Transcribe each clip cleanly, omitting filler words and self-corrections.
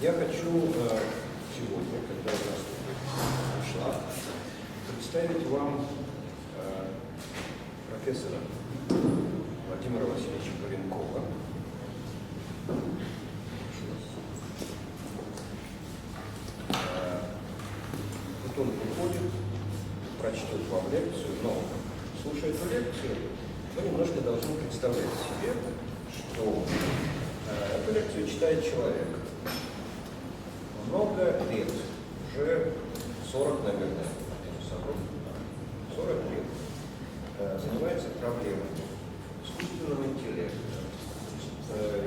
Я хочу сегодня, когда у нас пришла, представить вам профессора Владимира Васильевича Баренкова. Вот он выходит, прочтет вам лекцию, но, слушая эту лекцию, вы немножко должны представлять себе, что эту лекцию читает человек. Много лет, уже 40, наверное, 40 лет, занимается проблемами искусственного интеллекта,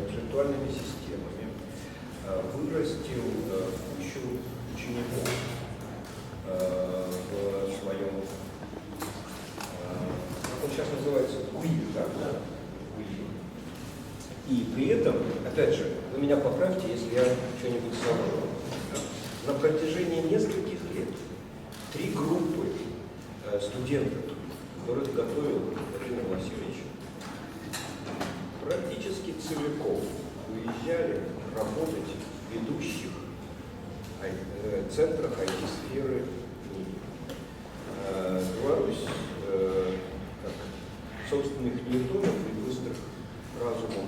интеллектуальными системами, вырастил кучу учеников в своем, как он сейчас называется, ГУИ, да? ГУИ. И при этом, опять же, вы меня поправьте, если я что-нибудь совру. На протяжении нескольких лет 3 группы студентов, которых готовил Владимир Васильевич, практически целиком уезжали работать в ведущих центрах IT-сферы мира. Беларусь, как собственных ньютонов и быстрых разумов,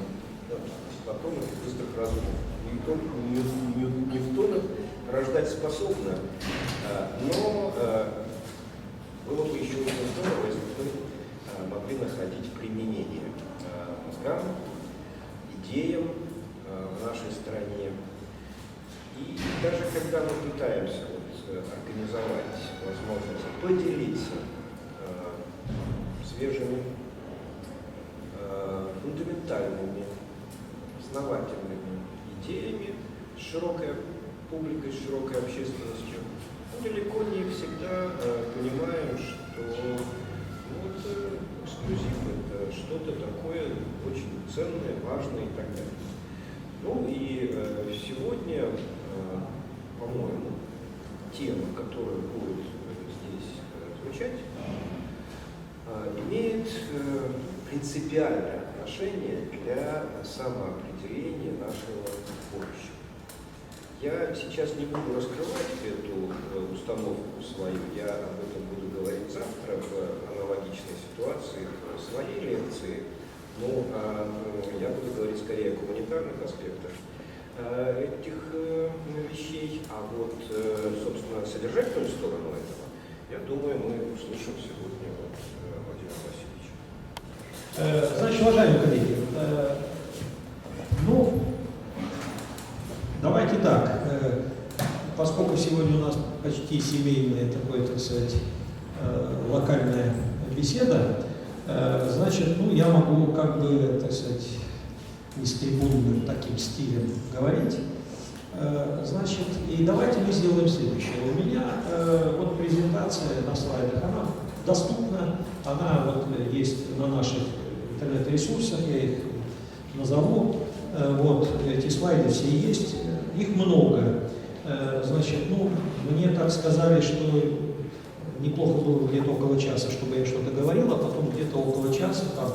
потомок быстрых разумов Ньютонов рождать способна, но было бы еще очень здорово, если бы мы могли находить применение мозгам, идеям в нашей стране. И даже когда мы пытаемся организовать возможность поделиться свежими, фундаментальными, основательными идеями с широкой публикой, с широкой общественностью, мы далеко не всегда понимаем, что эксклюзив — это что-то такое очень ценное, важное и так далее. Ну и сегодня, по-моему, тема, которая будет здесь звучать, имеет принципиальное отношение для самоопределения нашего будущего. Я сейчас не буду раскрывать эту установку свою, я об этом буду говорить завтра в аналогичной ситуации в своей лекции, но я буду говорить скорее о гуманитарных аспектах этих вещей, а вот, собственно, содержательную сторону этого, я думаю, мы услышим сегодня от Владимира Васильевича. Значит, уважаемые коллеги, давайте так, поскольку сегодня у нас почти семейная, такой, так сказать, локальная беседа, значит, я могу, как бы, так сказать, не с трибунным таким стилем говорить. Значит, и давайте мы сделаем следующее. У меня вот презентация на слайдах, она доступна, она вот есть на наших интернет-ресурсах, я их назову. Вот эти слайды все есть, их много. Значит, мне так сказали, что неплохо было где-то около часа, чтобы я что-то говорил, а потом где-то около часа, там,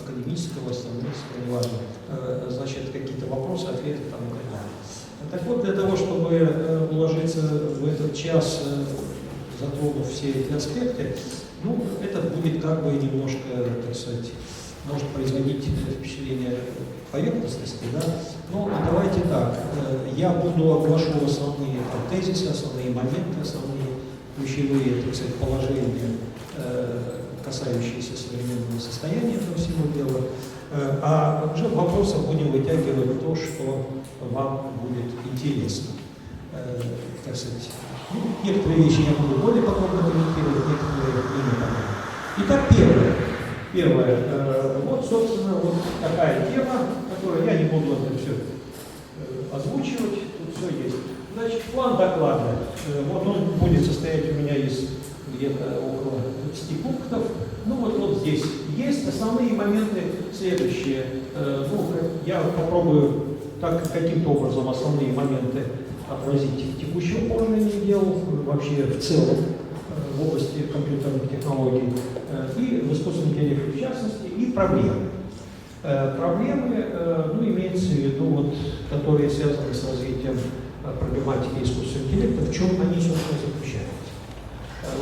академического, астрономического, неважно, значит, какие-то вопросы, ответы там и так далее. Так вот, для того, чтобы уложиться в этот час, затронув все эти аспекты, это будет как бы немножко, так сказать, может производить впечатление поверхностности, да? Но давайте так, я оглашу основные тезисы, основные моменты, основные ключевые, так сказать, положения, касающиеся современного состояния этого всего дела, а уже в вопросах будем вытягивать то, что вам будет интересно. Так сказать, некоторые вещи я буду более подробно комментировать, некоторые менее подробно. Итак, первое. Вот, собственно, вот такая тема, которую я не буду это все озвучивать, тут все есть. Значит, план доклада, вот он будет состоять у меня из где-то около 20 пунктов. Вот здесь есть основные моменты следующие. Я попробую каким-то образом основные моменты отразить в текущем положении дел, вообще в целом в области компьютерных технологий и в искусственном интеллекте в частности, и проблемы. Проблемы, имеется в виду, которые связаны с развитием проблематики искусственного интеллекта, в чем они, собственно, заключаются.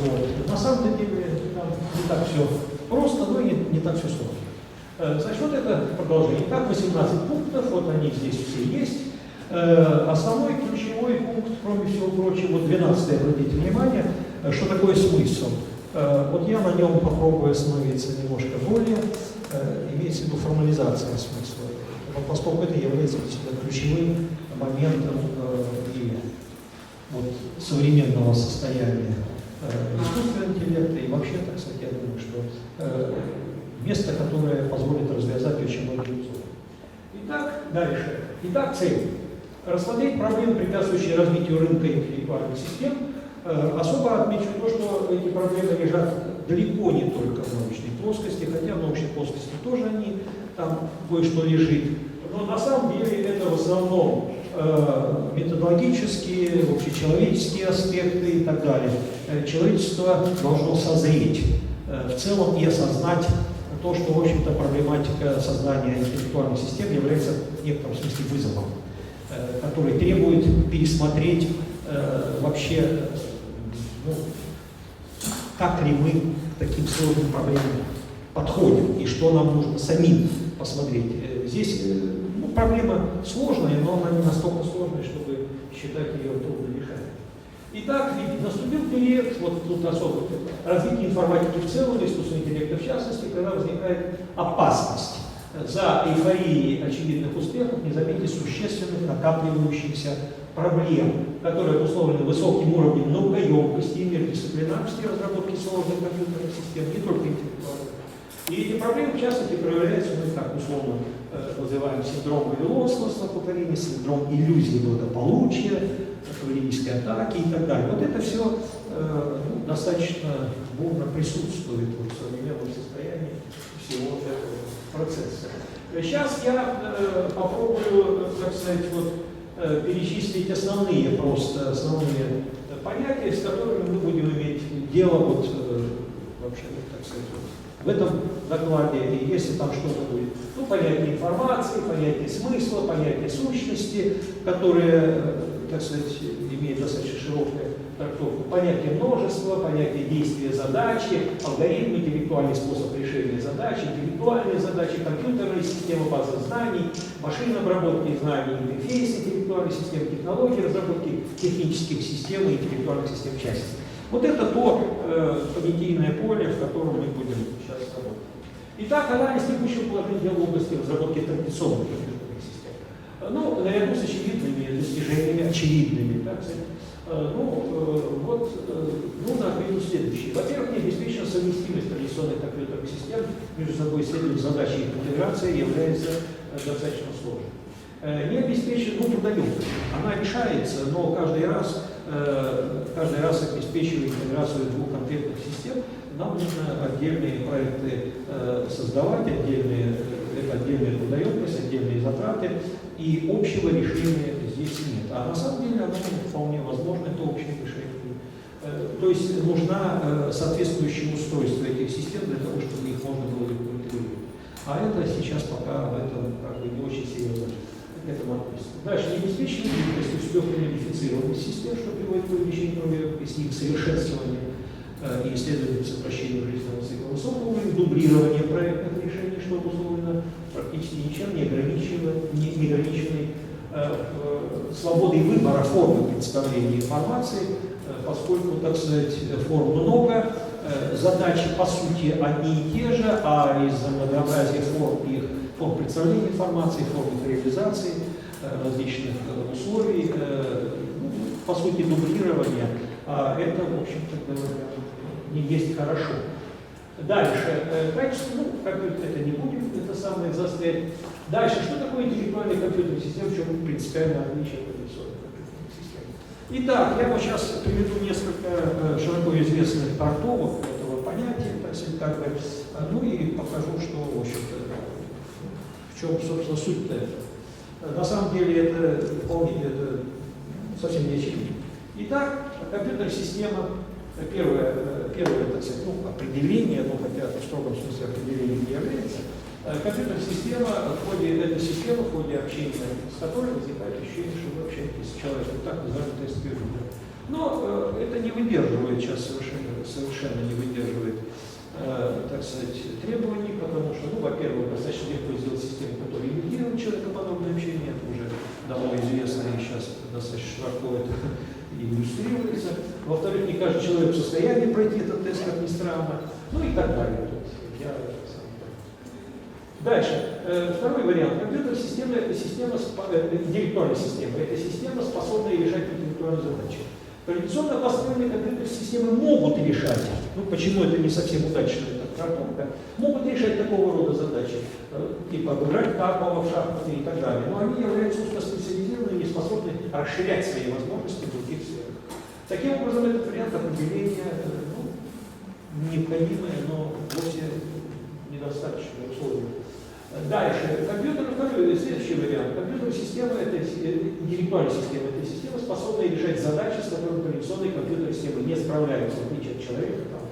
Вот. На самом деле там не так все просто, но и не так все сложно. Значит, вот это продолжение. Так, 18 пунктов, вот они здесь все есть. Основной ключевой пункт, кроме всего прочего, вот 12-й, обратите внимание, что такое смысл. Вот я на нем попробую остановиться немножко более, имеется в виду формализация смысла. Поскольку это является ключевым моментом и вот, современного состояния искусственного интеллекта и вообще, так сказать, я думаю, что место, которое позволит развязать очень многие узлы. Итак, дальше. Итак, цель. Рассмотреть проблемы, препятствующие развитию рынка интеллектуальных систем. Особо отмечу то, что эти проблемы лежат далеко не только в научной плоскости, хотя в научной плоскости тоже они там кое-что лежит. Но на самом деле это в основном методологические, общечеловеческие аспекты и так далее. Человечество должно созреть в целом и осознать то, что, в общем-то, проблематика создания интеллектуальных систем является в некотором смысле вызовом, который требует пересмотреть вообще, ну, как ли мы к таким сложным проблемам подходим и что нам нужно самим посмотреть. Здесь проблема сложная, но она не настолько сложная, чтобы считать ее трудно решаемой. Итак, наступил период, вот тут особо, развития информатики в целом, искусственного интеллекта в частности, когда возникает опасность за эйфорией очевидных успехов не заметить существенных накапливающихся проблем, которые обусловлены высоким уровнем наукоемкости и междисциплинарности разработки сложных компьютерных систем, не только интеллектуальных. И эти проблемы, в частности, проявляются, мы так условно называем синдром вавилонского столпотворения, синдром иллюзии благополучия, кавалерийской атаки и так далее. Вот это все достаточно бурно присутствует в современном состоянии всего этого процесса. Сейчас я попробую, так сказать, вот, перечислить основные понятия, с которыми мы будем иметь дело вот, вообще, так сказать, в этом докладе, и если там что-то будет, ну, понятие информации, понятие смысла, понятие сущности, которые, так сказать, имеют достаточно широкую трактовку, понятие множества, понятие действия задачи, алгоритм, интеллектуальный способ решения задачи, интеллектуальные задачи, компьютерная система, база знаний, машинной обработки знаний, интерфейс интеллектуальной системы, технологии разработки технических систем и интеллектуальных систем части. Вот это то понятийное поле, в котором мы будем сейчас работать. Итак, анализ текущего положения дел в области разработки традиционных компьютерных систем. Ну, наряду с очевидными достижениями, очевидными, так сказать, нужно отметить следующее. Во-первых, не обеспечена совместимость традиционных компьютерных систем между собой, следует задача их интеграции является достаточно сложной. Не обеспечена трудоемкость. Она решается, но каждый раз обеспечивая интеграцию двух конкретных систем, нам нужно отдельные проекты создавать, отдельные трудоемкость, отдельные затраты, и общего решения здесь нет. А на самом деле оно вполне возможно, это общее решение. То есть нужна соответствующее устройство этих систем для того, чтобы их можно было регулировать. А это сейчас пока в этом не очень серьезно к этому относится. Дальше, необеспеченная гибкость успеха модифицированных систем, что приводит к увеличению с их совершенствованию и, следовательно, сокращению жизненного цикла высокого уровня, дублирование проектных решений, что обусловлено практически ничем не ограниченной свободой выбора формы представления информации, поскольку, так сказать, форм много, задачи, по сути, одни и те же, а из-за многообразия форм представления информации, форм их реализации, различных условий, по сути, дублирование, это, в общем-то говоря, не есть хорошо. Дальше, качество, это не будем, это самое застоять. Дальше, что такое интеллектуальная компьютерная система, в чем принципиальное отличие от традиционной компьютерной системы? Итак, я вот сейчас приведу несколько широко известных трактовок этого понятия, так сказать, и покажу, что, в общем-то, в чем, собственно, суть-то это. На самом деле, это совсем не очевидно. Итак, компьютерная система, первое, так сказать, определение, хотя в строгом смысле определение не является, Компьютерная система, эта система, в ходе общения с которой возникает ощущение, что вы общаетесь с человеком, так называемый тест Тьюринга. Но это не выдерживает сейчас, совершенно не выдерживает, так сказать, требований, потому что, ну, во-первых, достаточно легко сделать систему, которая имитирует человекоподобное общение, это уже давно известно и сейчас достаточно широко это и иллюстрируется. Во-вторых, не каждый человек в состоянии пройти этот тест, как ни странно, ну и так далее. Дальше. Второй вариант. Компьютерная система – это система, интеллектуальная система. Это система, способная решать интеллектуальные задачи. Традиционно построенные компьютерные системы могут решать, ну почему это не совсем удачная трактовка, могут решать такого рода задачи, типа обыграть Карпова в шахматы и так далее. Но они являются узкоспециализированными и не способны расширять свои возможности в других сферах. Таким образом, этот вариант определения необходимое, но вовсе недостаточное условие. Дальше. Следующий вариант. Компьютерная система – это интеллектуальная система. Это система, способная решать задачи, с которыми традиционные компьютерные системы не справляются, в отличие от человека, там,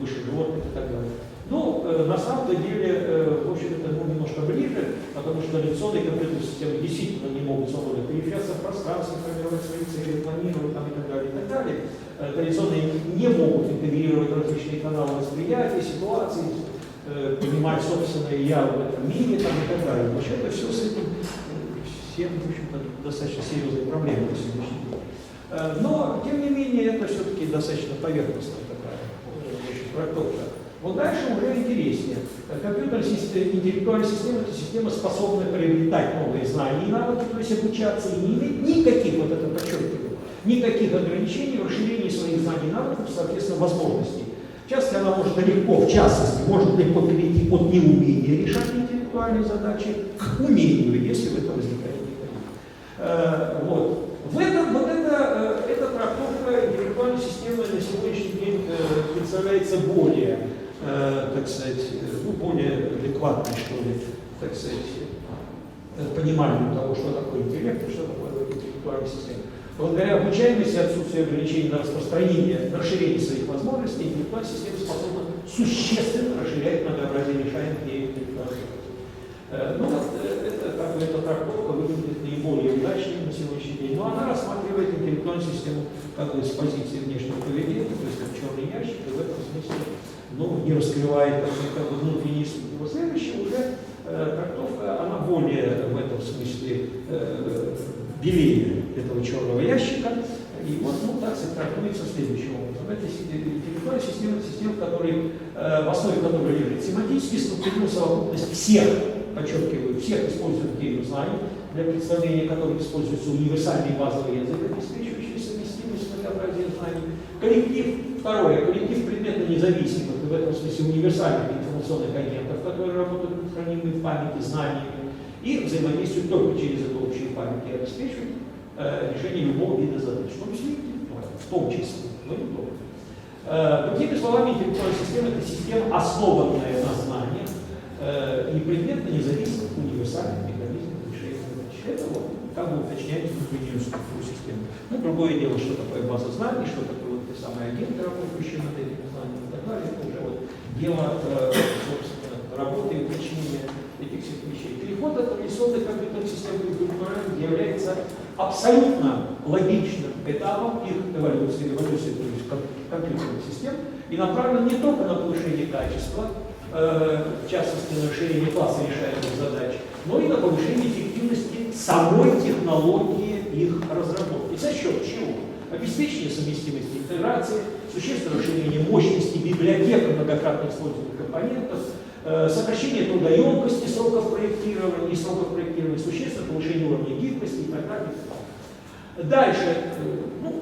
выше животных и так далее. Но на самом деле, в общем, это немножко ближе, потому что традиционные компьютерные системы действительно не могут свободно перемещаться в пространстве, формировать свои цели, планировать там, и так далее, и так далее. Традиционные не могут интегрировать различные каналы восприятия, ситуации, понимать собственное я в этом мире там, и так далее. Вообще это все с этим, всем, в общем-то, достаточно серьезные проблемы на сегодняшний день. Но, тем не менее, это все-таки достаточно поверхностная такая трактовка. Вот дальше уже интереснее. Компьютерная система, интеллектуальная система – это система, способная приобретать новые знания и навыки, то есть обучаться, и не имеет никаких, вот это подчеркиваю, никаких ограничений в расширении своих знаний и навыков, соответственно, возможностей. В частности, она может легко, в частности, может легко перейти от неумения решать интеллектуальные задачи к умению, если в этом возникает необходимость. Эта трактовка интеллектуальной системы на сегодняшний день представляется более, так сказать, более адекватной, что ли, так сказать, пониманию того, что такое интеллект и что такое интеллектуальная система. Благодаря обучаемости и отсутствию ограничений на распространение, на расширение своих возможностей, интеллектуальная система способна существенно расширять многообразие решаемых ей интеллектуальных задач. Эта трактовка выглядит наиболее удачной на сегодняшний день, но она рассматривает интеллектуальную систему как бы с позиции внешнего поведения, то есть как черный ящик, и в этом смысле не раскрывает как бы внутренний суть. Но следующая уже трактовка, она более в этом смысле белее этого черного ящика. И вот, так сказать, трактуется следующим образом. Это интеллектуальная система, в основе которой лежит семантически структурная совокупность всех, подчеркиваю, всех используемых ею знаний, для представления которых используется универсальный базовый язык, обеспечивающий совместимость многообразия знаний. Второе, коллектив предметно независимых, и в этом смысле универсальных информационных агентов, которые работают над хранимыми в памяти знаниями и взаимодействуют только через эту общую память и обеспечивают решение любого вида задач, в том числе, но не только. Другими словами, интеллектуальная система – это система, основанная на знаниях и предметно независимых универсальных механизмов решения задач. Это как бы уточняет внутреннюю структуру системы. Другое дело, что такое база знаний, что такое те самые агенты, работающие над этими знаниями и так далее. Это уже дело, собственно, работы и уточнения этих всех вещей. Переход от традиционных компьютерных систем к интеллектуальным является абсолютно логичным этапом их эволюции то есть компьютерных систем, и направлен не только на повышение качества, в частности, на расширение класса решаемых задач, но и на повышение эффективности самой технологии их разработки. За счет чего? Обеспечение совместимости интеграции, существенное расширение мощности библиотек многократно используемых компонентов, сокращение трудоемкости сроков проектирования, существенное повышение уровня гибкости и так далее. Дальше,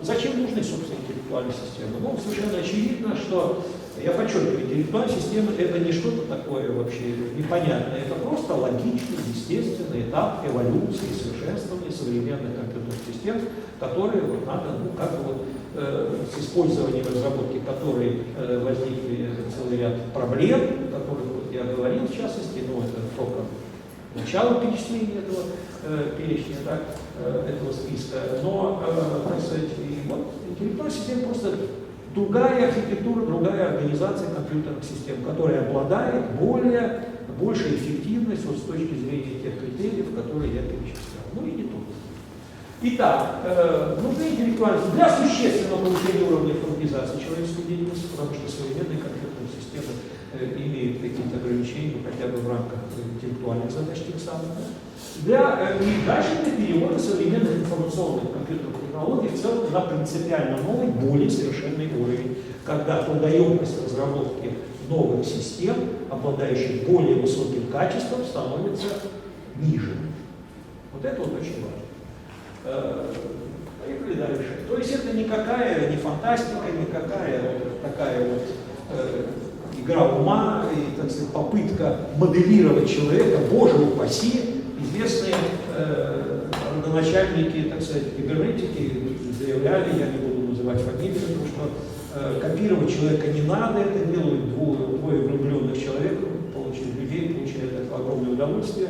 зачем нужны, собственно, интеллектуальные системы? Совершенно очевидно, что, я подчеркиваю, интеллектуальная система – это не что-то такое вообще непонятное, это просто логичный, естественный этап эволюции, совершенствования современных компьютерных систем, которые надо, с использованием разработки которой возникли целый ряд проблем, о которых я говорил, в частности, это только начало перечисления этого перечня, этого списка, но, так сказать, интеллектуальная система просто другая архитектура, другая организация компьютерных систем, которая обладает более большая эффективность вот с точки зрения тех критериев, которые я перечислял. Ну и не только. Итак, нужны интеллектуальности для существенного повышения уровня автоматизации человеческой деятельности, потому что современные компьютерные системы имеют какие-то ограничения, хотя бы в рамках интеллектуальных задач тем самым. И дальше для перевода современных информационных компьютерных технологий в целом на принципиально новый, более совершенный уровень, когда трудоемкость разработки новых систем, обладающих более высоким качеством, становится ниже. Вот это вот очень важно. Поехали дальше. То есть это никакая не фантастика, никакая такая вот игра ума и, так сказать, попытка моделировать человека, боже упаси. Известные родоначальники, так сказать, кибернетики заявляли, я не буду называть фамилии, потому что копировать человека не надо, это делают двое влюбленных человек, людей получают от этого огромное удовольствие.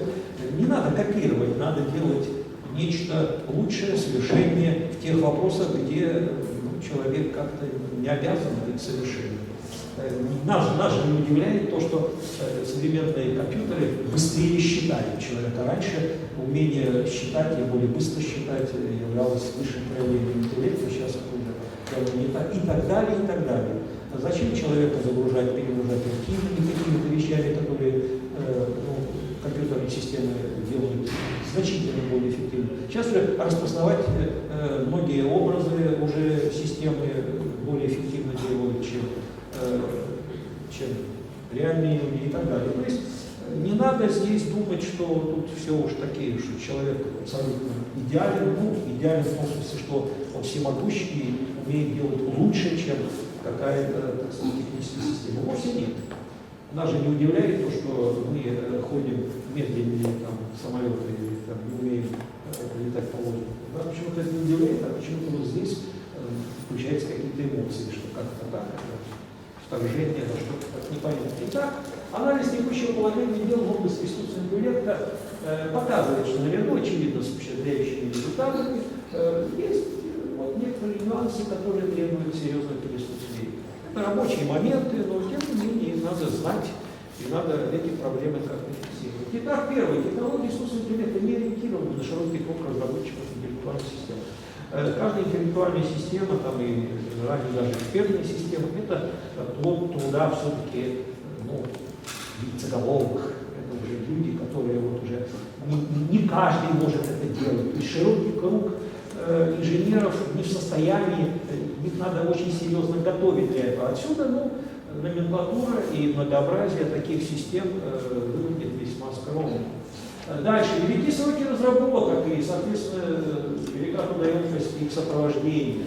Не надо копировать, надо делать нечто лучшее, совершеннее в тех вопросах, где человек как-то не обязан быть совершенным. Нас же не удивляет то, что современные компьютеры быстрее считают человека. Раньше умение считать и более быстро считать являлось высшим проявлением интеллекта, сейчас это уже не так, и так далее, и так далее. А зачем человека загружать, перегружать архивными какими-то вещами, которые компьютерные системы делают значительно более эффективно. Сейчас же распознавать многие образы уже системы более эффективно делают, чем реальные люди и так далее. То есть не надо здесь думать, что тут все уж такие, что человек абсолютно идеален. Идеален в том смысле, что он всемогущий и умеет делать лучше, чем какая-то, так сказать, техническая система. Вовсе нет. Нас же не удивляет то, что мы ходим медленнее самолеты или не умеем летать по воздуху. Да, почему-то это не удивляет, а почему-то вот здесь включаются какие-то эмоции, что как-то так, вторжение, да, что-то так непонятно. Итак, анализ текущего положения дел в области искусственного интеллекта показывает, что наверное очевидно с впечатляющими результатами есть вот некоторые нюансы, которые требуют серьезного пересмотрения. Это рабочие моменты, но тем не менее надо знать и надо эти проблемы как-то фиксировать. Итак, первое. Технологии искусственного интеллекта не ориентированы на широкий круг разработчиков интеллектуальных систем. Каждая интеллектуальная система, и ранее даже экспертная система, это плод труда все-таки лицеголовых. Это уже люди, которые вот уже не каждый может это делать. То есть широкий круг инженеров не в состоянии, их надо очень серьезно готовить для этого. Отсюда номенклатура и многообразие таких систем выглядит весьма скромно. Дальше. Велики сроки разработок и, соответственно, велика трудоемкость их сопровождения.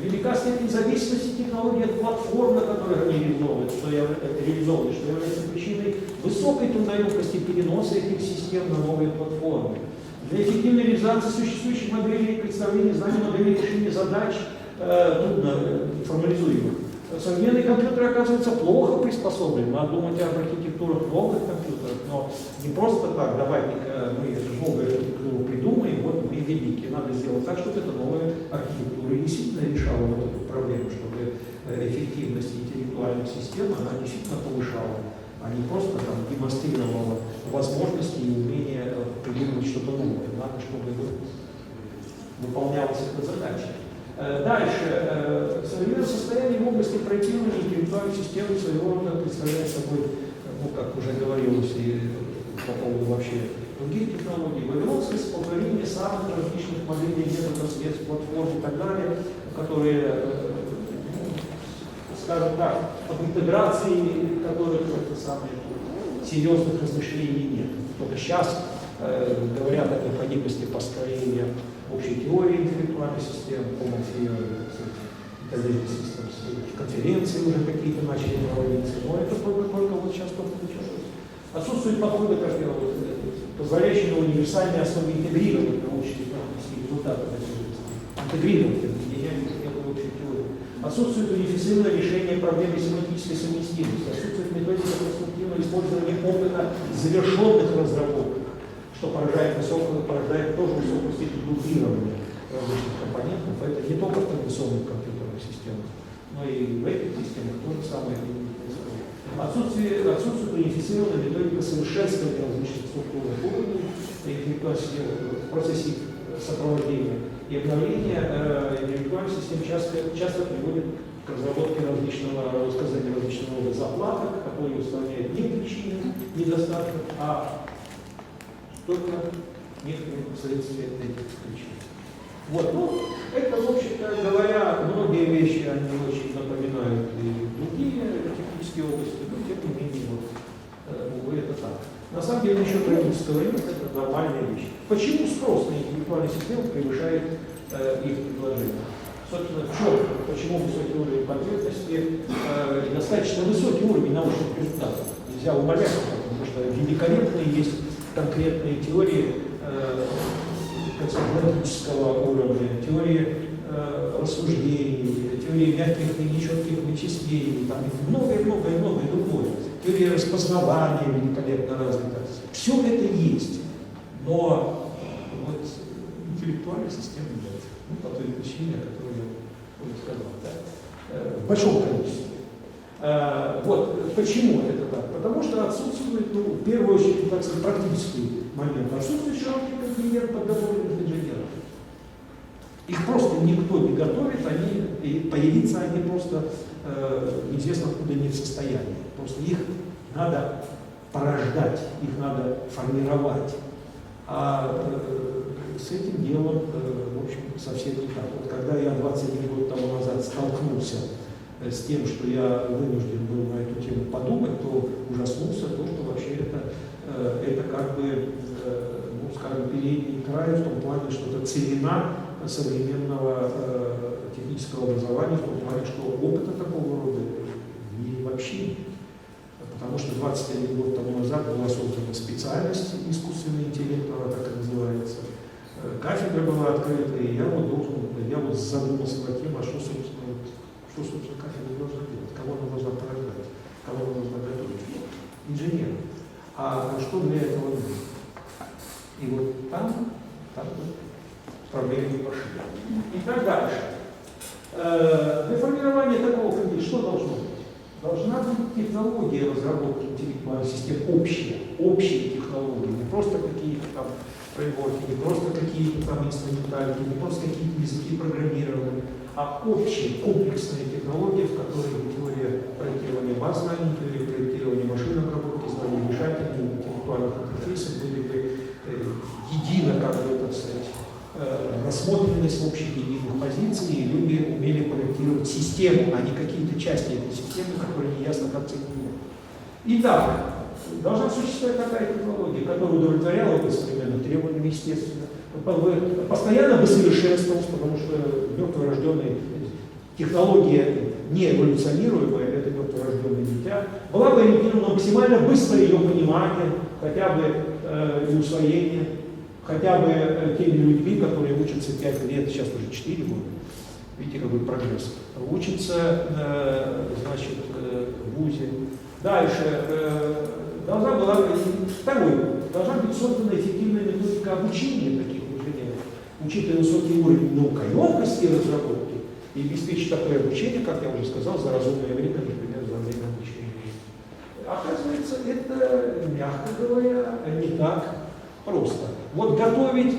Велика степень зависимости технологий от платформ, на которых они реализованы, что является причиной высокой трудоемкости переноса этих систем на новые платформы. Для эффективной реализации существующих моделей и представления знаний моделей решения задач трудно формализуемых. Современные компьютеры, оказывается, плохо приспособлены. Надо думать об архитектурах новых компьютеров, но не просто так, давайте-ка мы эту новую архитектуру придумаем, вот мы великие. Надо сделать так, чтобы эта новая архитектура действительно решала вот эту проблему, чтобы эффективность интеллектуальных систем, она действительно повышала, а не просто демонстрировала возможности и умение придумать что-то новое. Надо, чтобы выполнялась эта задача. Дальше. Современное состояние в области проектирования интеллектуальной системы своего рода представляет собой, как уже говорилось и по поводу вообще других технологий, вавилонское столкновение самых различных моделей, методов, средств, платформ и так далее, которые, скажем так, об интеграции которых серьезных размышлений нет. Только сейчас говорят о необходимости построения общей теории интеллектуальной системы, Common Theory, Intelligent Systems, конференции уже какие-то начали проводиться, но это только вот сейчас только началось. Отсутствует подходы, позволяющие на универсальной основе интегрировать научные практические результаты. Интегрировать, объединять эту общую теорию. Отсутствует унифицированное решение проблемы семантической совместимости, отсутствует методика конструктивного использования опыта завершенных разработок, что порождает тоже высокую степень дублирования различных компонентов. Это не только в традиционных компьютерных системах, но и в этих системах то же самое происходит. Отсутствует унифицированная методика совершенствования различных структурных уровней интеллектуальных систем в процессе сопровождения и обновления интеллектуальных систем часто приводит к разработке высказывания различного рода заплаток, которые устраняют не причины недостатков, а только некоторые следствия этих причин. Вот, ну, это, в общем-то говоря, многие вещи, они очень напоминают и другие технические области, но тем не менее, увы, это так. На самом деле, еще правительство рынок – это нормальная вещь. Почему спрос на интеллектуальную систему превышает их предложение? Собственно, в чем? Почему высокий уровень потребности, достаточно высокий уровень научных результатов? Нельзя умалять, потому что великолепные есть конкретные теории логического уровня, теории рассуждений, теории мягких и нечетких вычислений, там многое другое. Теория распознавания великолепно развита. Все это есть, но вот интеллектуальной системы нет. Ну, по той причине, о которой я уже сказал, да? В большом количестве. Вот почему это так? Потому что отсутствует, ну, в первую очередь, так сказать, практический момент. Отсутствует широкий контингент подготовленных инженеров. Их просто никто не готовит, и появиться они просто неизвестно откуда не в состоянии. Просто их надо порождать, их надо формировать. А с этим делом, в общем, совсем не так. Вот когда я 21 год тому назад столкнулся с тем, что я вынужден был на эту тему подумать, то ужаснулся то, что вообще это как бы, ну, скажем, передний край в том плане, что это целина современного технического образования, в том плане, что опыта такого рода в мире вообще нет. Потому что 21 год тому назад была создана специальность искусственный интеллект, она так и называется. Кафедра была открыта, и я вот задумался над тем, а что, собственно, кафедра должна делать, кого она должна порождать, кого она должна готовить. Инженеров. А что для этого нужно? И вот там проблемы не пошли. Итак, дальше. Для формирования такого контекста что должно быть? Должна быть технология разработки интеллектуальной системы, общие технологии, не просто какие-то там фреймворки, не просто какие-то там инструментарии, не просто какие-то языки программирования, а общие комплексные технологии, в которых теория проектирования баз знаний, теория проектирования машин обработки знаний, решательных интеллектуальных интерфейсов были бы едино, как бы, так сказать, рассмотренность общих единых позиций, и люди умели проектировать систему, а не какие-то части этой системы, которые неясно как соединены. Итак, должна существовать такая технология, которая удовлетворяла бы современным требованиям, естественно, постоянно бы совершенствовалась, потому что мертворожденная технология не эволюционируемая, это мертворожденное дитя, была бы ориентирована на максимально быстрое ее понимание, хотя бы и усвоение, хотя бы теми людьми, которые учатся 5 лет, сейчас уже 4 года, видите, какой прогресс, учатся, значит, в ВУЗе. Дальше, должна быть создана эффективная методика обучения таких инженеров, учитывая высокий уровень наукоемкости и разработки, и обеспечить такое обучение, как я уже сказал, за разумное время, например, за время обучения. Оказывается, это, мягко говоря, не так просто. Вот готовить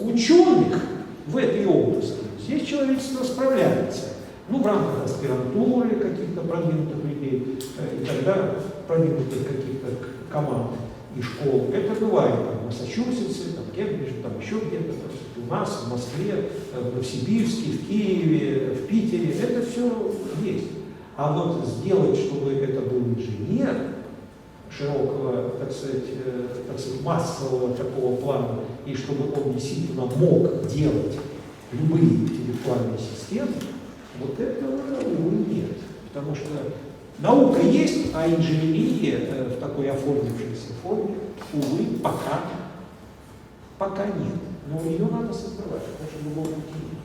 ученых в этой области, здесь человечество справляется. Ну, в рамках аспирантуры каких-то продвинутых людей, и тогда продвинутых каких-то команд и школ. Это бывает там, в Массачусетсе, там, в Кембридже, там еще где-то, у нас, в Москве, в Новосибирске, в Киеве, в Питере. Это все есть. А вот сделать, чтобы это был инженер широкого, так сказать, массового такого плана, и чтобы он действительно мог делать любые интеллектуальные системы, вот этого, увы, нет. Потому что наука есть, а инженерия в такой оформившейся форме, увы, пока нет. Но ее надо создавать, потому что другого пути нет.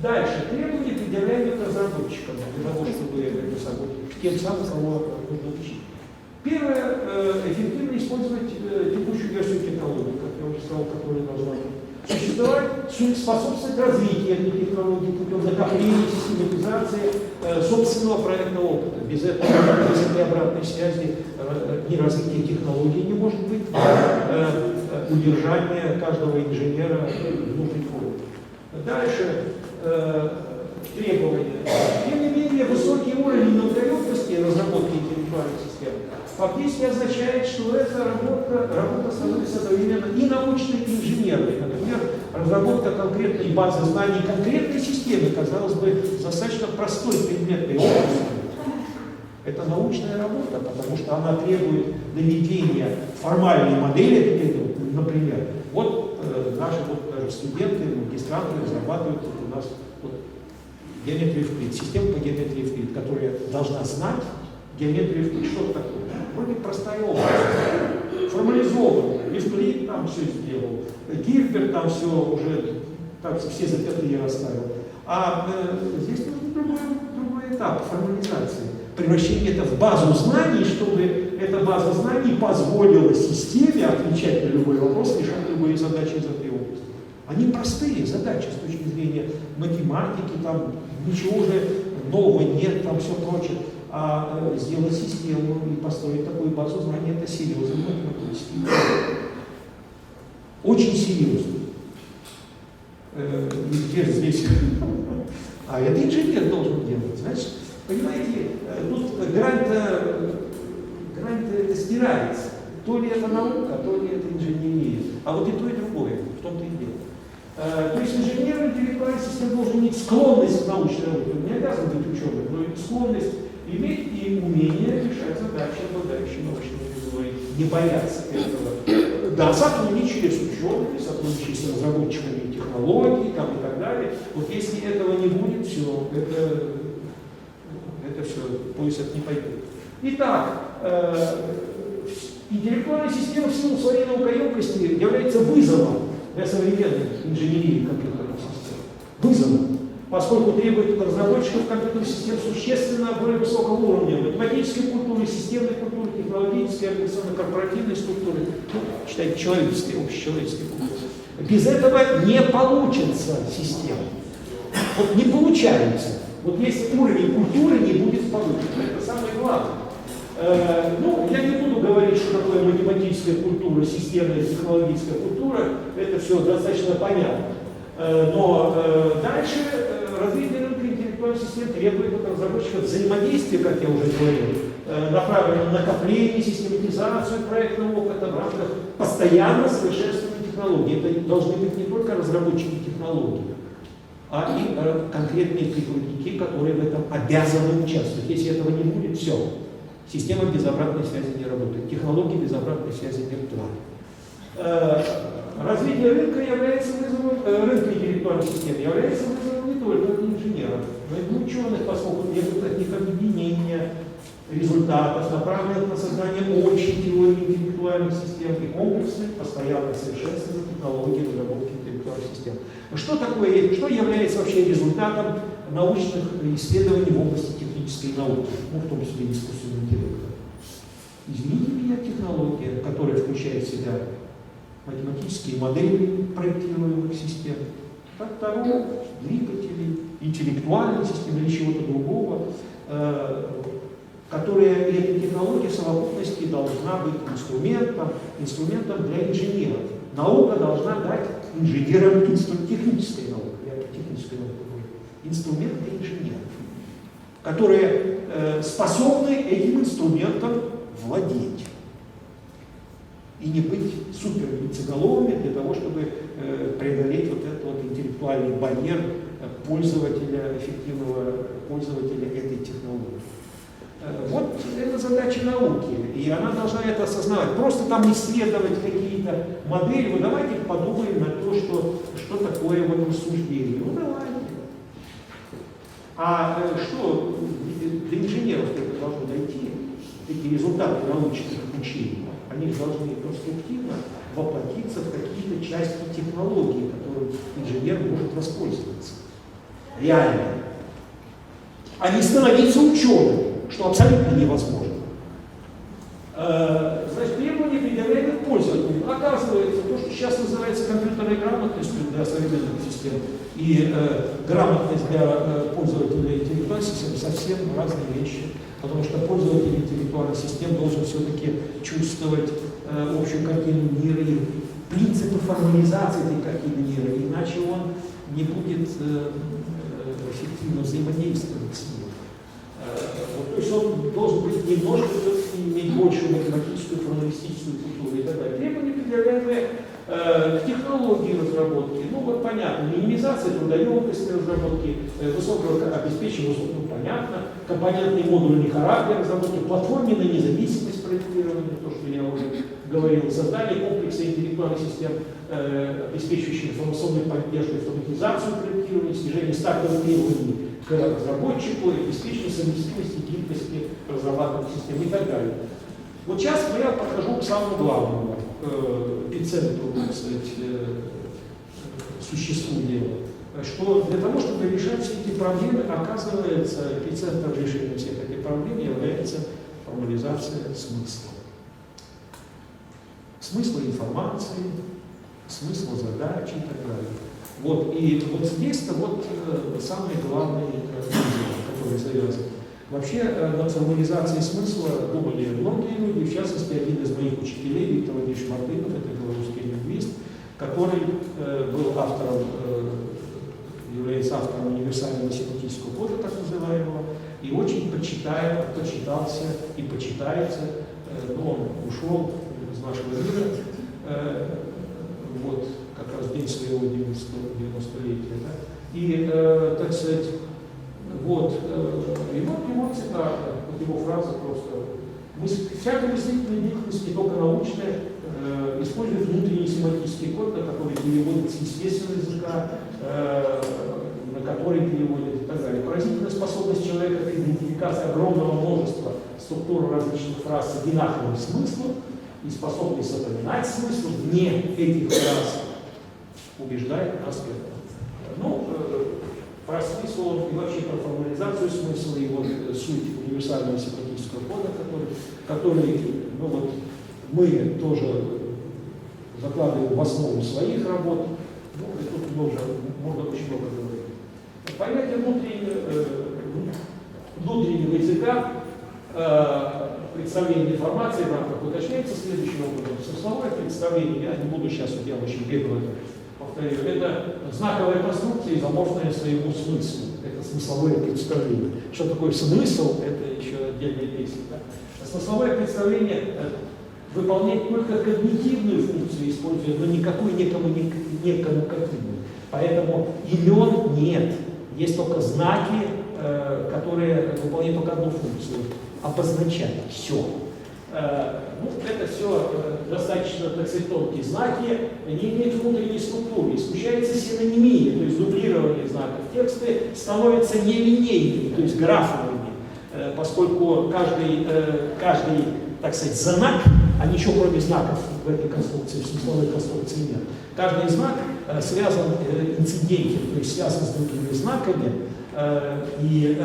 Дальше. Требования предъявляют разработчикам для того, чтобы тем самым кого нужно учить. Первое, эффективно использовать текущую версию технологии, как я уже сказал, которая должна существовать способствовать развитию этой технологии путем накопления, систематизации собственного проектного опыта. Без этого, без этой обратной связи ни развития технологий не может быть, удержание каждого инженера внутри фонда. Дальше требования. Тем не менее, высокий уровень многоёмкости разработки интеллектуальных систем фактически означает, что эта работа становится одновременно и научной, и инженерной. Например, разработка конкретной базы знаний конкретной системы, казалось бы, достаточно простой предметной области. Это научная работа, потому что она требует доведения формальной модели, например. Вот наши даже студенты, магистранты разрабатывают у нас геометрию Евклид, систему по геометрии Евклид, которая должна знать геометрию Евклид. Что это такое? Вроде простая область, формализованная. Евклид там все сделал, Гильберт там все уже, так все запятые расставил. А здесь нужен другой этап формализации. Превращение это в базу знаний, чтобы эта база знаний позволила системе отвечать на любой вопрос, решать любые задачи из этой области. Они простые задачи с точки зрения математики, там ничего уже нового нет, там все прочее. А сделать систему и построить такую базу знаний — это серьезный математический проект. Очень серьезный. И теперь здесь... А это инженер должен делать. Значит, понимаете, тут грант это стирается. То ли это наука, то ли это инженерия. А вот и то, и другое. В том-то и дело. То есть инженер интеллектуальной системы должен иметь склонность к научной работе. Он не обязан быть ученым, но и склонность иметь и умение решать задачи, обладающие научными вызовами. Не бояться этого. Да, сотрудничали с учеными, сотрудничали с разработчиками технологий там, и так далее. Вот если этого не будет, все, это все, поезд это не пойдет. Итак, интеллектуальная система в силу своей наукоемкости является вызовом для современной инженерии компьютерных систем. Вызовом, поскольку требует от разработчиков компьютерных систем существенно более высокого уровня математической культуры, системной культуры, технологической, организационно-корпоративной структуры, считайте, человеческой, общечеловеческой культуры. Без этого не получится система. Вот не получается. Вот если уровень культуры не будет получен. Это самое главное. Ну, я не буду говорить, что такое математическая культура, системная технологическая культура, это все достаточно понятно. Но дальше развитие рынка интеллектуальных систем требует от разработчиков взаимодействия, как я уже говорил, направлено на накопление, систематизацию проектного опыта в рамках постоянно совершенствования технологий. Это должны быть не только разработчики технологий, а и конкретные прикладники, которые в этом обязаны участвовать. Если этого не будет, все. Система без обратной связи не работает. Технологии без обратной связи не актуальны. Развитие рынка является вызовом, рынка интеллектуальных систем является вызовом не только для инженеров, но и для ученых, поскольку требует от них объединения результатов, направленных на создание общей теории интеллектуальных систем и комплексных, постоянно совершенствования технологий разработки интеллектуальных систем. Что такое, что является вообще результатом научных исследований в области технической науки, ну, в том числе искусственного интеллекта? Извините меня, технология, которая включает в себя математические модели проектируемых систем, тракторов, двигателей, интеллектуальной системы или чего-то другого, которая, эта технология в совокупности должна быть инструментом для инженеров. Наука должна дать инженерам технической науки, я технической науки говорю, инструмент для инженеров, которые способны этим инструментом владеть и не быть супер яйцеголовыми для того, чтобы преодолеть вот этот вот интеллектуальный барьер пользователя, эффективного пользователя этой технологии. Вот это задача науки, и она должна это осознавать. Просто там исследовать какие-то модели, вот давайте подумаем на то, что такое вот рассуждение. Ну давайте. А что до инженеров это должно дойти, эти результаты научных учений, они должны конструктивно воплотиться в какие-то части технологии, которыми инженер может воспользоваться. Реально. А не становиться ученым, что абсолютно невозможно. Значит, требования предъявляемых пользователям. Оказывается, то, что сейчас сейчас называется компьютерной грамотностью для современных систем, и грамотность для пользователя интеллектуальной системы совсем разные вещи. Потому что пользователь интеллектуальных систем должен все-таки чувствовать общую картину мира и принципы формализации этой картины мира, иначе он не будет эффективно взаимодействовать с ним. То есть он должен быть немножко иметь большую математическую, формалистическую культуру и так далее. Требования, предъявляемые к технологии разработки, ну вот понятно, минимизация трудоемкости разработки, высокого обеспечения, ну понятно, компонентный модульный характер разработки, платформенная независимость проектирования, то, что я уже говорил, создание комплекса интеллектуальных систем, обеспечивающих информационную поддержку, автоматизацию проектирования, снижение стартовых требований к разработчику, обеспечение совместимости, гибкости разрабатываемых систем и так далее. Вот сейчас я подхожу к самому главному, к эпицентру, так сказать, существу дела. Что для того, чтобы решать все эти проблемы, оказывается, эпицентром решения всех этих проблем является формализация смысла. Смысла информации, смысла задачи и так далее. Вот, и вот здесь-то вот самый главный дело, который завязан. Вообще над формализацией смысла думали многие люди, в частности, один из моих учителей, Виктор Владимирович Мартынов, это белорусский лингвист, который был автором, является автором универсального семантического кода, так называемого, и очень почитался и почитается, но он ушел из нашего мира, вот, как раз в день своего 90-летия, да? И, так сказать, вот, его цитата, вот его фраза просто: всякая мыслительная деятельность, не только научная, использует внутренний семантический код, на который переводит с естественного языка, на который переводит и так далее. Поразительная способность человека к идентификации огромного множества структур различных фраз с одинаковым смыслом и способность запоминать смысл вне этих фраз убеждает нас в этом. Ну, про смысл и вообще про формализацию смысла и вот суть универсального семантического кода, который ну, вот, мы тоже закладываем в основу своих работ. Ну, и тут можно очень много говорить. Понятие внутреннего языка, представление информации в рамках уточняется следующим образом. Смысловое представление, я не буду сейчас, я очень бегло повторю, это знаковая конструкция, изоморфная своему смыслу. Это смысловое представление. Что такое смысл, это еще отдельная песня. Да? Смысловое представление выполняет только когнитивную функцию, используя, но никакую не коммуникативную. Поэтому имен нет. Есть только знаки, которые выполняют только одну функцию – обозначать все. Ну, это все достаточно, так сказать, тонкие знаки, не имеют внутренней структуры, исключается синонимия, то есть дублирование знаков. Тексты становятся нелинейными, то есть графовыми, поскольку каждый, так сказать, знак, а ничего кроме знаков в этой конструкции, в смысловой конструкции нет. Каждый знак связан инцидентом, то есть связан с другими знаками, и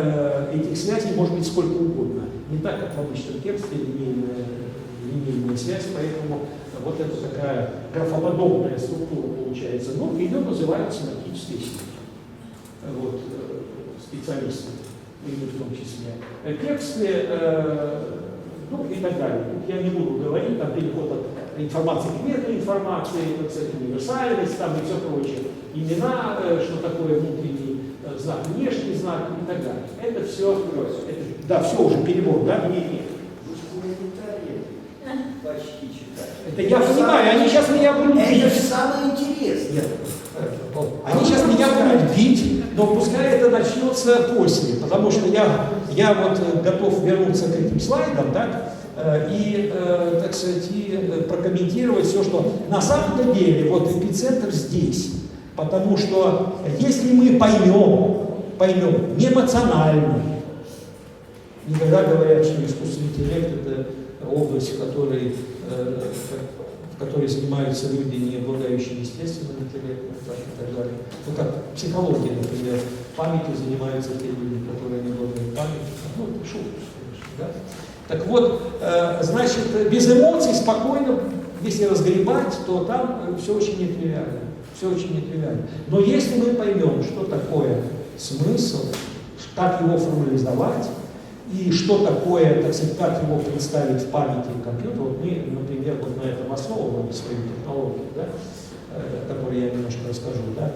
этих связей может быть сколько угодно. Не так, как в обычном тексте, линейная связь, поэтому вот это такая графоподобная структура получается. Ну, ее называют семантической сетью. Вот, специалисты, и в том числе. Тексты, ну и так далее. Тут я не буду говорить, там переход от информации к метаинформации, так сказать, универсальность, там и все прочее. Имена, что такое внутренний знак, внешний знак и так далее. Это все, да, все уже перебор, да? Нет. Почти читать. Это я понимаю, они сейчас меня будут бить. Это же самое интересное. Нет. Они сейчас меня будут бить, но пускай это начнется после, потому что я вот готов вернуться к этим слайдам, да, и, так сказать, и прокомментировать все, что на самом деле вот эпицентр здесь. Потому что если мы поймем не эмоционально, иногда говорят, что искусственный интеллект – это область, в которой занимаются люди, не обладающие естественным интеллектом и так далее. Ну, как психология, например, памятью занимаются те люди, которые не обладают памятью. Ну, это шутка, конечно, да? Так вот, значит, без эмоций спокойно если разгребать, то там все очень нетривиально. Все очень нетривиально. Но если мы поймем, что такое смысл, как его формализовать, и что такое, так сказать, как его представить в памяти компьютера, вот мы, например, вот на этом основываем свою технологию, да, которую я немножко расскажу, да,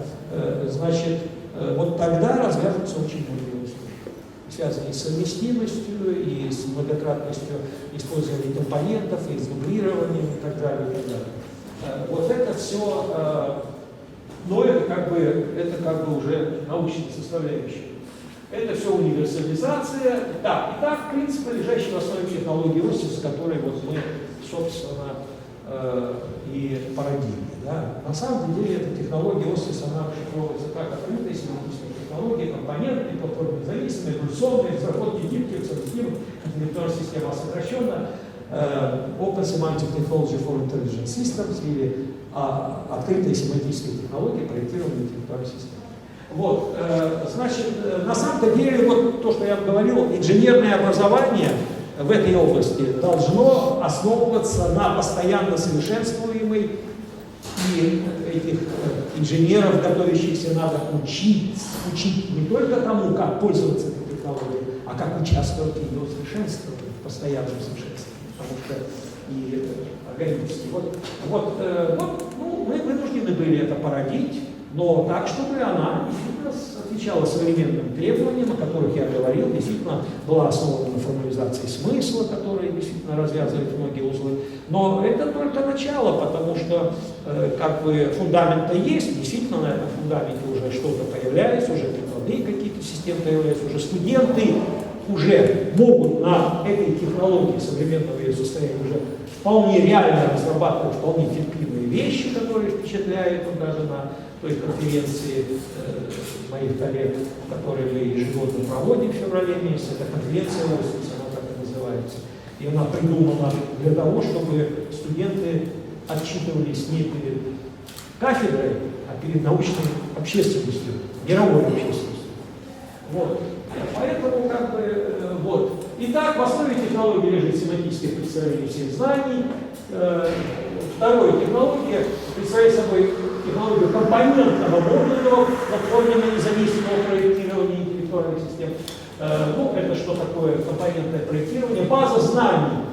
значит, вот тогда развяжутся очень многие условия, связанные с совместимостью и с многократностью использования компонентов, и с дублированием и так далее, и так далее. Вот это все, но это как бы уже научная составляющая. Это все универсализация. Да, итак, принципы, лежащие в основе технологии Остиса, которые вот мы, собственно, и породили. Да. На самом деле, эта технология Остиса, она расшифровывается как открытая семантическая технология, компонентные, платформы независимые, эволюционные, разработки гибких, совместимых, интеллектуальная система сокращенно, Open Semantic Technology for Intelligent Systems, или открытая семантическая технология проектирования интеллектуальной системы. Вот, значит, на самом-то деле, вот то, что я говорил, инженерное образование в этой области должно основываться на постоянно совершенствуемой, и этих инженеров, готовящихся, надо учить не только тому, как пользоваться этой технологией, а как участвовать в ее совершенствовании, в постоянном совершенствовании, потому что и органически. Ну, мы вынуждены были это породить, но так, чтобы она действительно отвечала современным требованиям, о которых я говорил, действительно была основана на формализации смысла, который действительно развязывает многие узлы. Но это только начало, потому что как бы фундамент-то есть, действительно на этом фундаменте уже что-то появляется, уже прикладные какие-то системы появляются, уже студенты уже могут на этой технологии современного ее состояния уже вполне реально разрабатывать вполне терпимые вещи, которые впечатляют даже на той конференции моих коллег, которые мы ежегодно проводим в феврале месяце. Это конференция Остиса, она так и называется. И она придумана для того, чтобы студенты отчитывались не перед кафедрой, а перед научной общественностью, мировой общественностью. Вот. Поэтому, как бы, вот. Итак, в основе технологии лежит семантическое представление всех знаний. Вторая технология представляет собой технологию компонентного модульного платформенного независимого проектирования интеллектуальных систем. Ну, это что такое компонентное проектирование? База знаний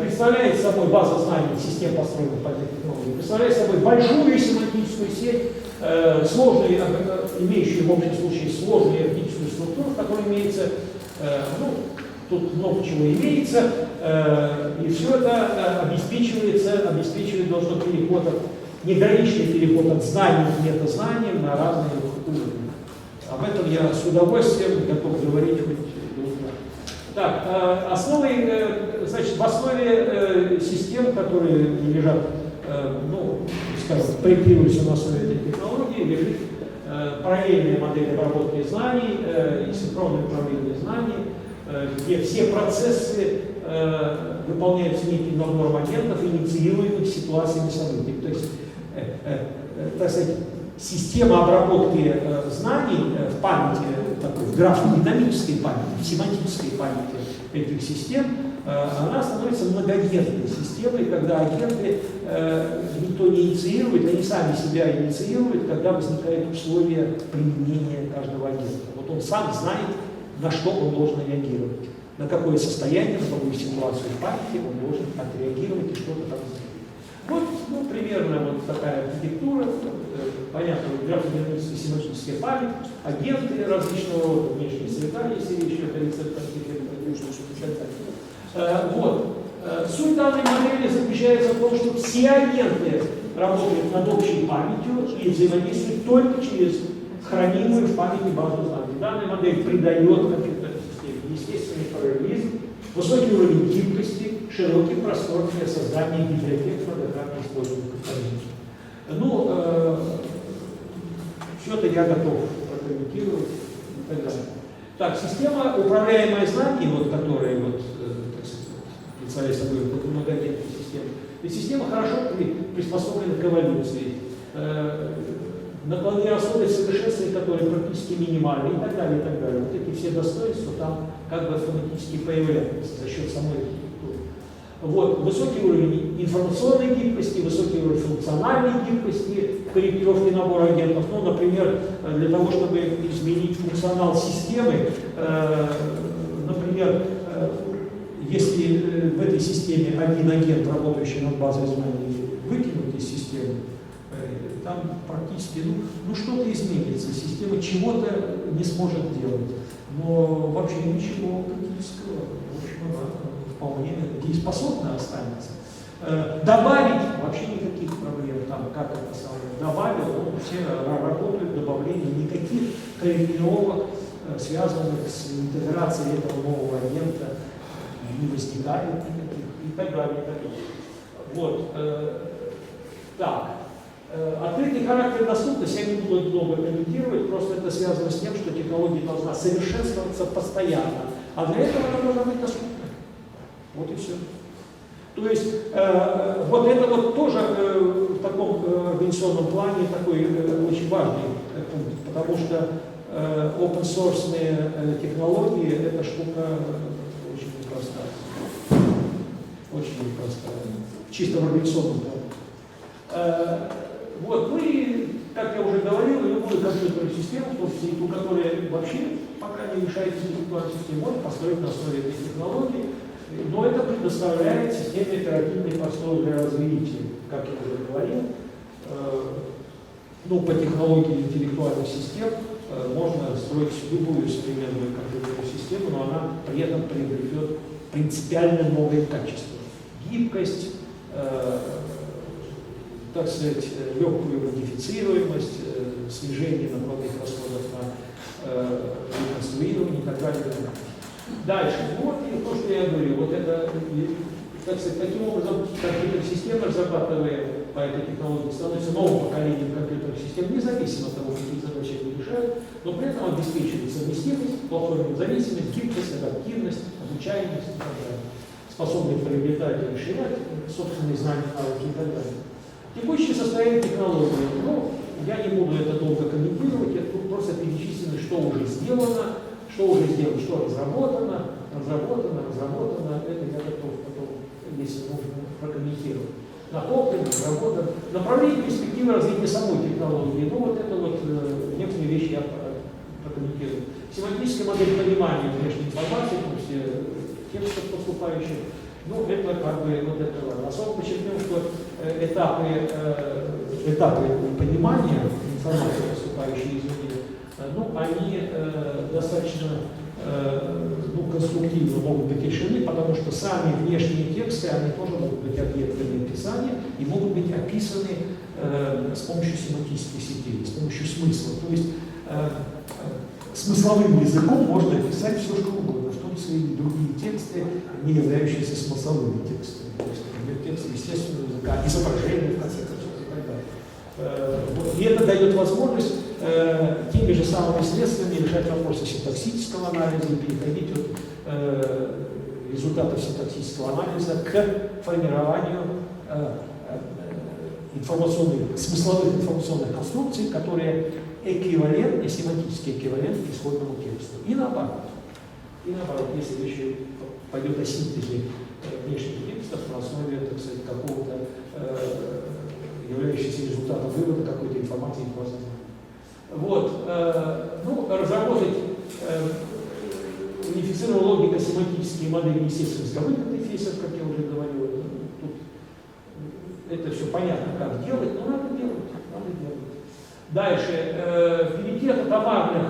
представляет собой, база знаний систем, построенных по этой технологии, представляет собой большую семантическую сеть, сложную, имеющую в общем случае сложную иерархическую структуру, в которой имеется, ну, тут много чего имеется, и все это обеспечивает должно переход от, неграничный переход от знаний к метазнаниям на разные уровни. Об этом я с удовольствием готов говорить хоть долго. Так, основой, значит, в основе систем, которые лежат, ну, скажем, проектируются на основе этой технологии, лежит параллельная модель обработки знаний и синхронное управление знаний, где все процессы выполняются некий набор моментов, инициируемых ситуациями событий. То есть, так сказать, система обработки знаний в памяти, такой, в графодинамической памяти, в семантической памяти этих систем, она становится многодетной системой, когда агенты никто не инициирует, они сами себя инициируют, когда возникают условия применения каждого агента. Вот он сам знает, на что он должен реагировать, на какое состояние, на какую ситуацию в памяти он должен отреагировать и что-то там сделать. Вот, ну, примерно вот такая архитектура, понятно, графодинамическая семантическая память, агенты различного рода, внешние среда, если речь идет о рецептах, вот. Суть данной модели заключается в том, что все агенты работают над общей памятью и взаимодействуют только через хранимую в памяти базу знаний. Данная модель придает компьютерной системе естественный параллелизм, высокий уровень гибкости, широкий простор для создания библиотек многократно используемых компонентов. Ну, все это я готов прокомментировать и так далее. Так, система, управляемая знаниями, вот, которая вот, так сказать, представляет собой вот эту многодетную систему, ведь система хорошо приспособлена к эволюции. Накладные расходы совершенствования, которые практически минимальны и так далее, и так далее. Вот эти все достоинства там как бы автоматически появляются за счет самой архитектуры. Вот, высокий уровень информационной гибкости, высокий уровень функциональной гибкости, корректировки набора агентов. Ну, например, для того, чтобы изменить функционал системы, например, если в этой системе один агент, работающий над базой знаний, выкинут из системы, там практически, ну что-то изменится, система чего-то не сможет делать, но вообще ничего критического, в общем, она вполне дееспособна останется. Добавить вообще никаких проблем, там, как это самое, добавил, ну, все работают, добавление, никаких корректировок, связанных с интеграцией этого нового агента, не возникает никаких, и так далее, и так далее. Вот, так. Открытый характер доступности я не буду долго комментировать, просто это связано с тем, что технология должна совершенствоваться постоянно, а для этого она должна быть доступна. Вот и все. То есть вот это вот тоже в таком организационном плане такой очень важный пункт, потому что open source технологии это штука очень непростая. Очень непростая. Чисто в организационном плане. Вот, ну и, как я уже говорил, любую компьютерную систему, в том числе и ту, которая вообще пока не решает интеллектуальную систему, можно построить на основе этой технологии, но это предоставляет системе оперативной основы для развития, как я уже говорил. Ну, по технологии интеллектуальных систем можно строить любую современную компьютерную систему, но она при этом приобретет принципиально новые качества. Гибкость, так сказать, легкую модифицируемость, снижение накладных расходов на реконструирование и так далее. Дальше, вот и то, что я говорю, вот это, так сказать, таким образом компьютерная система, разрабатывая по этой технологии, становится новым поколением компьютерных систем, независимо от того, какие задачи они решают, но при этом обеспечивает совместимость, платформенную зависимость, гибкость, адаптивность, обучаемость и так далее, способны приобретать и расширять собственные знания, навыки и так далее. Текущее состояние технологии, ну, я не буду это долго комментировать, это тут просто перечислено, что уже сделано, что разработано, это я готов потом, если нужно, прокомментировать. Накоплено, разработано. Направление перспективы развития самой технологии, ну вот это вот некоторые вещи я прокомментирую. Семантическая модель понимания внешней информации, то есть текстов поступающих, ну это как бы вот это ладно. Особо подчеркнем, что этапы понимания информации, поступающей извне, ну, они достаточно конструктивно могут быть решены, потому что сами внешние тексты, они тоже могут быть объектами описания и могут быть описаны с помощью семантических сетей, с помощью смысла. То есть смысловым языком можно описать все, что угодно, в том числе и другие тексты, не являющиеся смысловыми текстами. То есть, например, тексты естественного языка, изображения, в конце концов, и так далее. И это дает возможность теми же самыми средствами решать вопросы синтаксического анализа и переходить от результатов синтаксического анализа к формированию смысловых информационных конструкций, которые эквивалентны, семантически эквивалентны исходному тексту. И наоборот. Если речь пойдет о синтезе внешних текстов на основе, так сказать, какого-то являющегося результатом вывода какой-то информации из базы знаний. Вот, разработать унифицированную логику семантические модели естественно-языковых интерфейсов, как я уже говорил. Тут это все понятно, как делать, но надо делать. Дальше, перейти от атомарных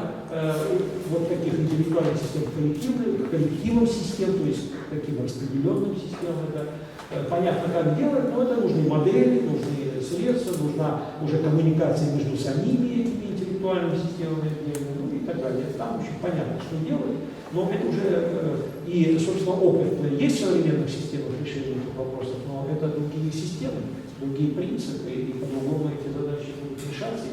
вот таких интеллектуальных систем к коллективным систем, то есть к таким распределенным системам. Это понятно, как делать, но это нужны модели, нужны средства, нужна уже коммуникация между самими этими интеллектуальными системами, ну и так далее. Там очень понятно, что делать, но это уже и, собственно, опыт есть в современных системах решения этих вопросов, но это другие системы, другие принципы, и по-другому эти задачи будут решаться.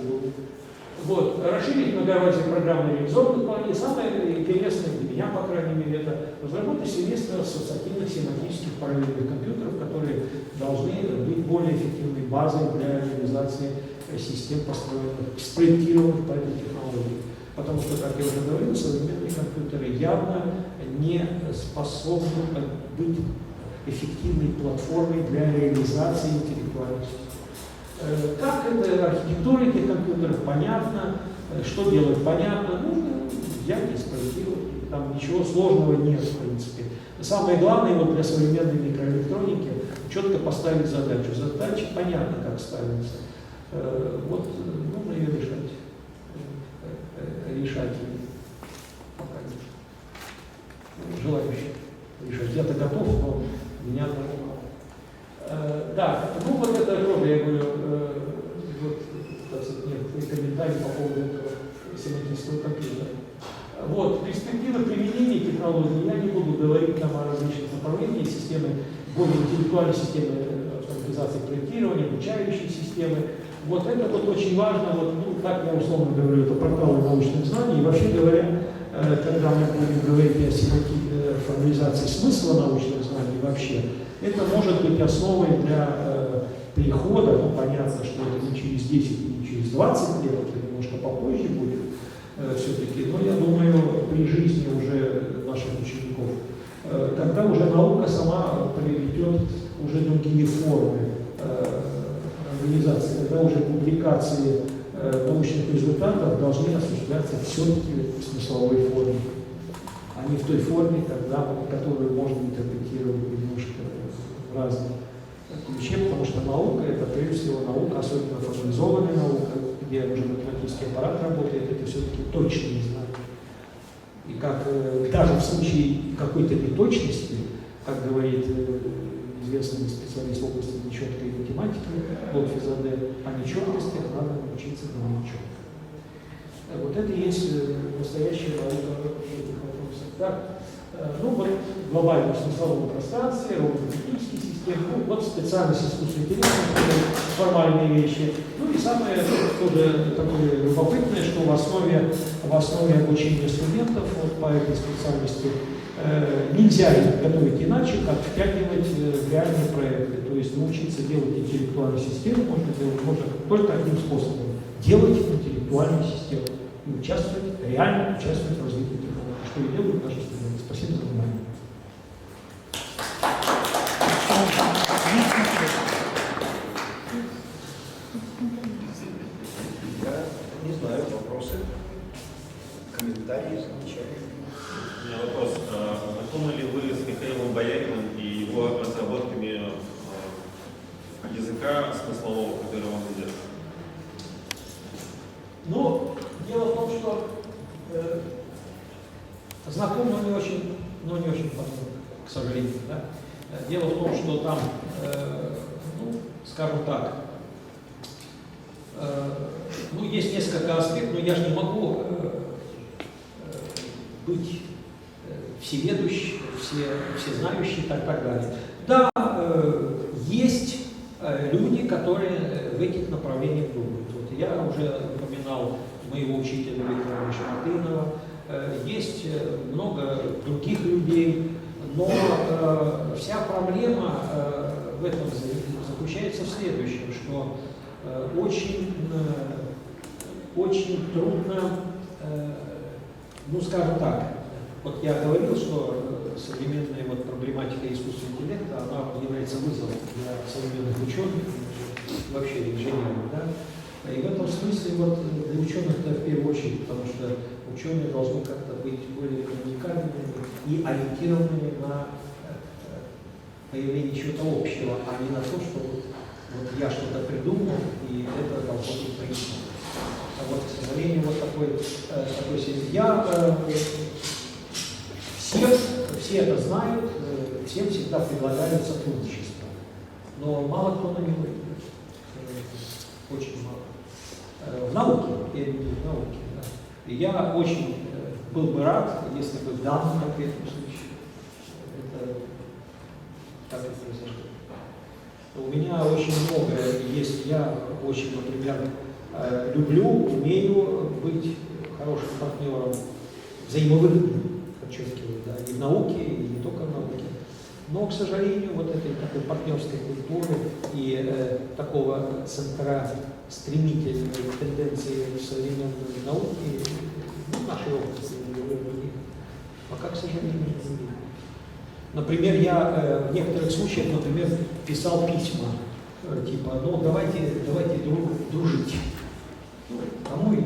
Вот, расширить многообразие программных реализованных планов. И самое интересное для меня, по крайней мере, это разработать семейство ассоциативных семантических параллельных компьютеров, которые должны быть более эффективной базой для реализации систем, построенных, спроектированных по этой технологии. Потому что, как я уже говорил, современные компьютеры явно не способны быть эффективной платформой для реализации интеллектуальных систем. Как это архитектурике компьютеров понятно, что делать понятно, нужно взять и спроектировать. Там ничего сложного нет, в принципе. Самое главное вот для современной микроэлектроники четко поставить задачу. Задача понятно, как ставится. Вот нужно ее решать. Пока нет желающих решать. Я-то готов, но меня одного мало. Да, ну вот это тоже, я говорю, вот, так сказать, некоторые комментарии по поводу этого семантического компьютера. Вот, перспективы применения технологий, я не буду говорить там о различных направлениях системы, более интеллектуальной системы автоматизации проектирования, обучающей системы. Вот это вот очень важно, вот, ну, так я условно говорю, это порталы научных знаний. И вообще говоря, когда мы будем говорить о формализации смысла научных знаний вообще, это может быть основой для перехода, ну понятно, что это не через 10 и не через 20 лет, это немножко попозже будет все-таки, но я думаю, при жизни уже наших учеников, когда уже наука сама приведет уже другие формы организации, когда уже публикации научных результатов должны осуществляться все-таки в смысловой форме, а не в той форме, которую можно интерпретировать немножко в разном ключе, потому что наука — это прежде всего наука, особенно формализованная наука, где уже математический аппарат работает, это все-таки точные знания. И как даже в случае какой-то неточности, как говорит известный специалист в области нечеткой математики Лотфи-Заде, о нечеткостях надо научиться говорить четко. Вот это и есть настоящая наука в этих вопросах. Так, ну вот в глобальном смысловом пространстве, робототехнические системы, ну вот специальность искусственного интеллекта, формальные вещи. Ну и самое тоже такое любопытное, что в основе обучения студентов вот по этой специальности нельзя их готовить иначе, как втягивать в реальные проекты. То есть научиться делать интеллектуальную систему можно только одним способом. Делать интеллектуальную систему и реально участвовать в развитии технологий, что и делают наши студенты. Спасибо за внимание. Я не знаю, вопросы, комментарии, замечания. У меня вопрос. Знакомы ли вы с Михаилом Бояриным и его разработками языка смыслового, который он ведет? Ну, дело в том, что знаком, но не очень подробно, к сожалению. Да? Дело в том, что там, ну, скажем так, ну, есть несколько аспектов, но я же не могу быть всеведущим, всезнающим и так далее. Да, есть люди, которые в этих направлениях думают. Вот я уже упоминал моего учителя Виктора Шаматынова, есть много других людей, но вся проблема в этом заключается в следующем, что очень трудно, ну скажем так, вот я говорил, что современная вот проблематика искусственного интеллекта, она является вызовом для современных ученых, вообще инженеров, да? И в этом смысле вот для ученых-то в первую очередь, потому что ученые должны как-то быть более уникальными и ориентированными на появление чего-то общего, а не на то, что вот я что-то придумал, и это должно быть принято. А вот, к сожалению, вот такой все это знают, всем всегда предлагают сотрудничество, но мало кто на него идет, очень мало. В науке, я имею в виду в науке, да. И я очень был бы рад, если бы в данном конкретном случае это так и произошло. У меня очень много есть, я очень, например, люблю, умею быть хорошим партнером, взаимовыгодным, подчеркиваю, да, и в науке, и не только в науке. Но, к сожалению, вот этой такой партнерской культуры и такого центра стремительной тенденции в современной науке, ну, в нашей области, пока, к сожалению, не видно. Например, я в некоторых случаях, например, писал письма, типа, ну давайте дружить. Ну, кому и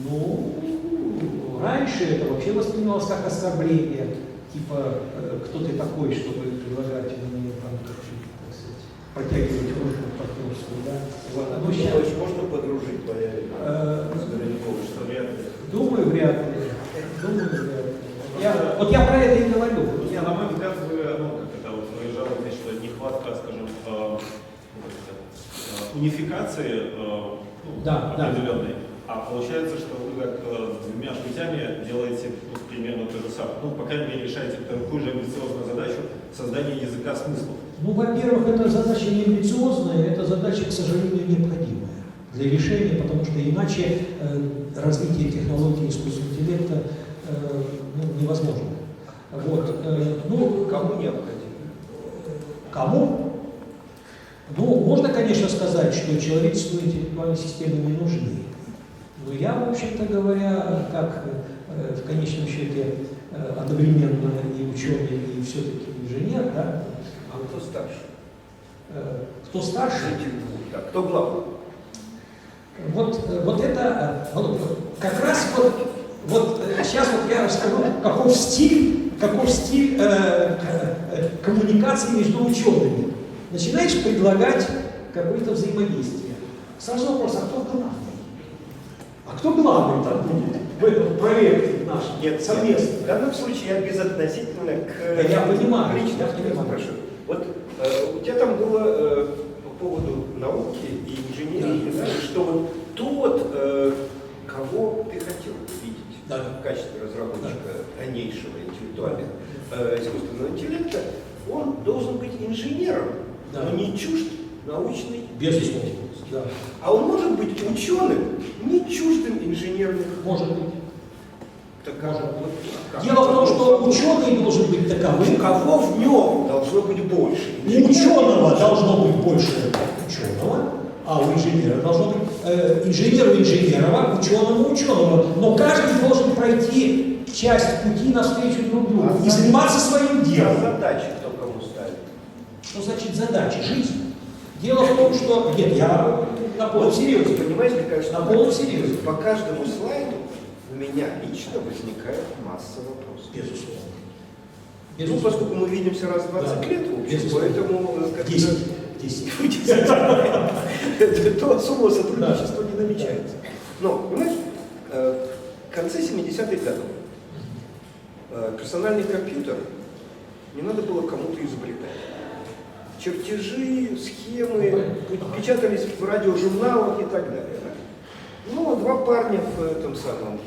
ну, раньше это вообще воспринималось как оскорбление, типа, кто ты такой, чтобы предлагать мне там, так сказать, протягивать руку партнерскую, да? Вот. Ну, сейчас можно подружить, боярин? Думаю, вряд ли. Вот я про это и говорю. Не, на мой взгляд, вы, вы жалуетесь, что нехватка, скажем, унификации определенной. А получается, что вы как двумя путями делаете примерно то же самое. Ну, по крайней мере, решаете такую же амбициозную задачу создания языка смыслов. Ну, во-первых, эта задача не амбициозная, эта задача, к сожалению, необходимая для решения, потому что иначе развитие технологий искусственного интеллекта невозможно. Вот. Кому необходимо? Кому? Ну, можно, конечно, сказать, что человеческие интеллектуальные системы не нужны. Но я, в общем-то говоря, как в конечном счете одновременно и ученый, и все-таки инженер, да? А кто старше? Кто старше? Да, кто главный? Вот это, как раз вот сейчас вот я расскажу, каков стиль коммуникации между учеными. Начинаешь предлагать какое-то взаимодействие. Сразу вопрос, а кто главный? А кто главный там будет в этом проекте нашем? Нет, совместно. В данном случае я безотносительно к Да, я понимаю, личности я понимаю. спрашиваю. Вот у тебя там было по поводу науки и инженерии, Да. что вот тот, кого ты хотел видеть Да. в качестве разработчика дальнейшего интеллектуального искусственного интеллекта, он должен быть инженером, Да. но не чужд научной Безусловно. деятельности. Да. А он может быть ученым, не чуждым инженерных. Может быть. Так, вот, как? Дело в том, что ученый должен быть таковым, Кого в нем должно быть больше? у ученого должно быть больше ученого, а у инженера должно быть инженеру инженерова, ученому ученого. Но каждый должен пройти часть пути навстречу друг другу и заниматься своим делом. Задачи кто кому ставит? Что значит задача? Жизнь. Дело в том, что... Нет, я на полном серьезе. Понимаете, мне кажется, На полном серьезе. по каждому слайду у меня лично возникает масса вопросов. Безусловно. Ну, поскольку мы видимся раз в 20 Да. лет, в общем, Безусловно. поэтому... 10. То особого сотрудничества не намечается. Но, понимаешь, в конце 70-х годов персональный компьютер не надо было кому-то изобретать. Чертежи, схемы печатались в радиожурналах и так далее. Да? Ну, два парня в этом самом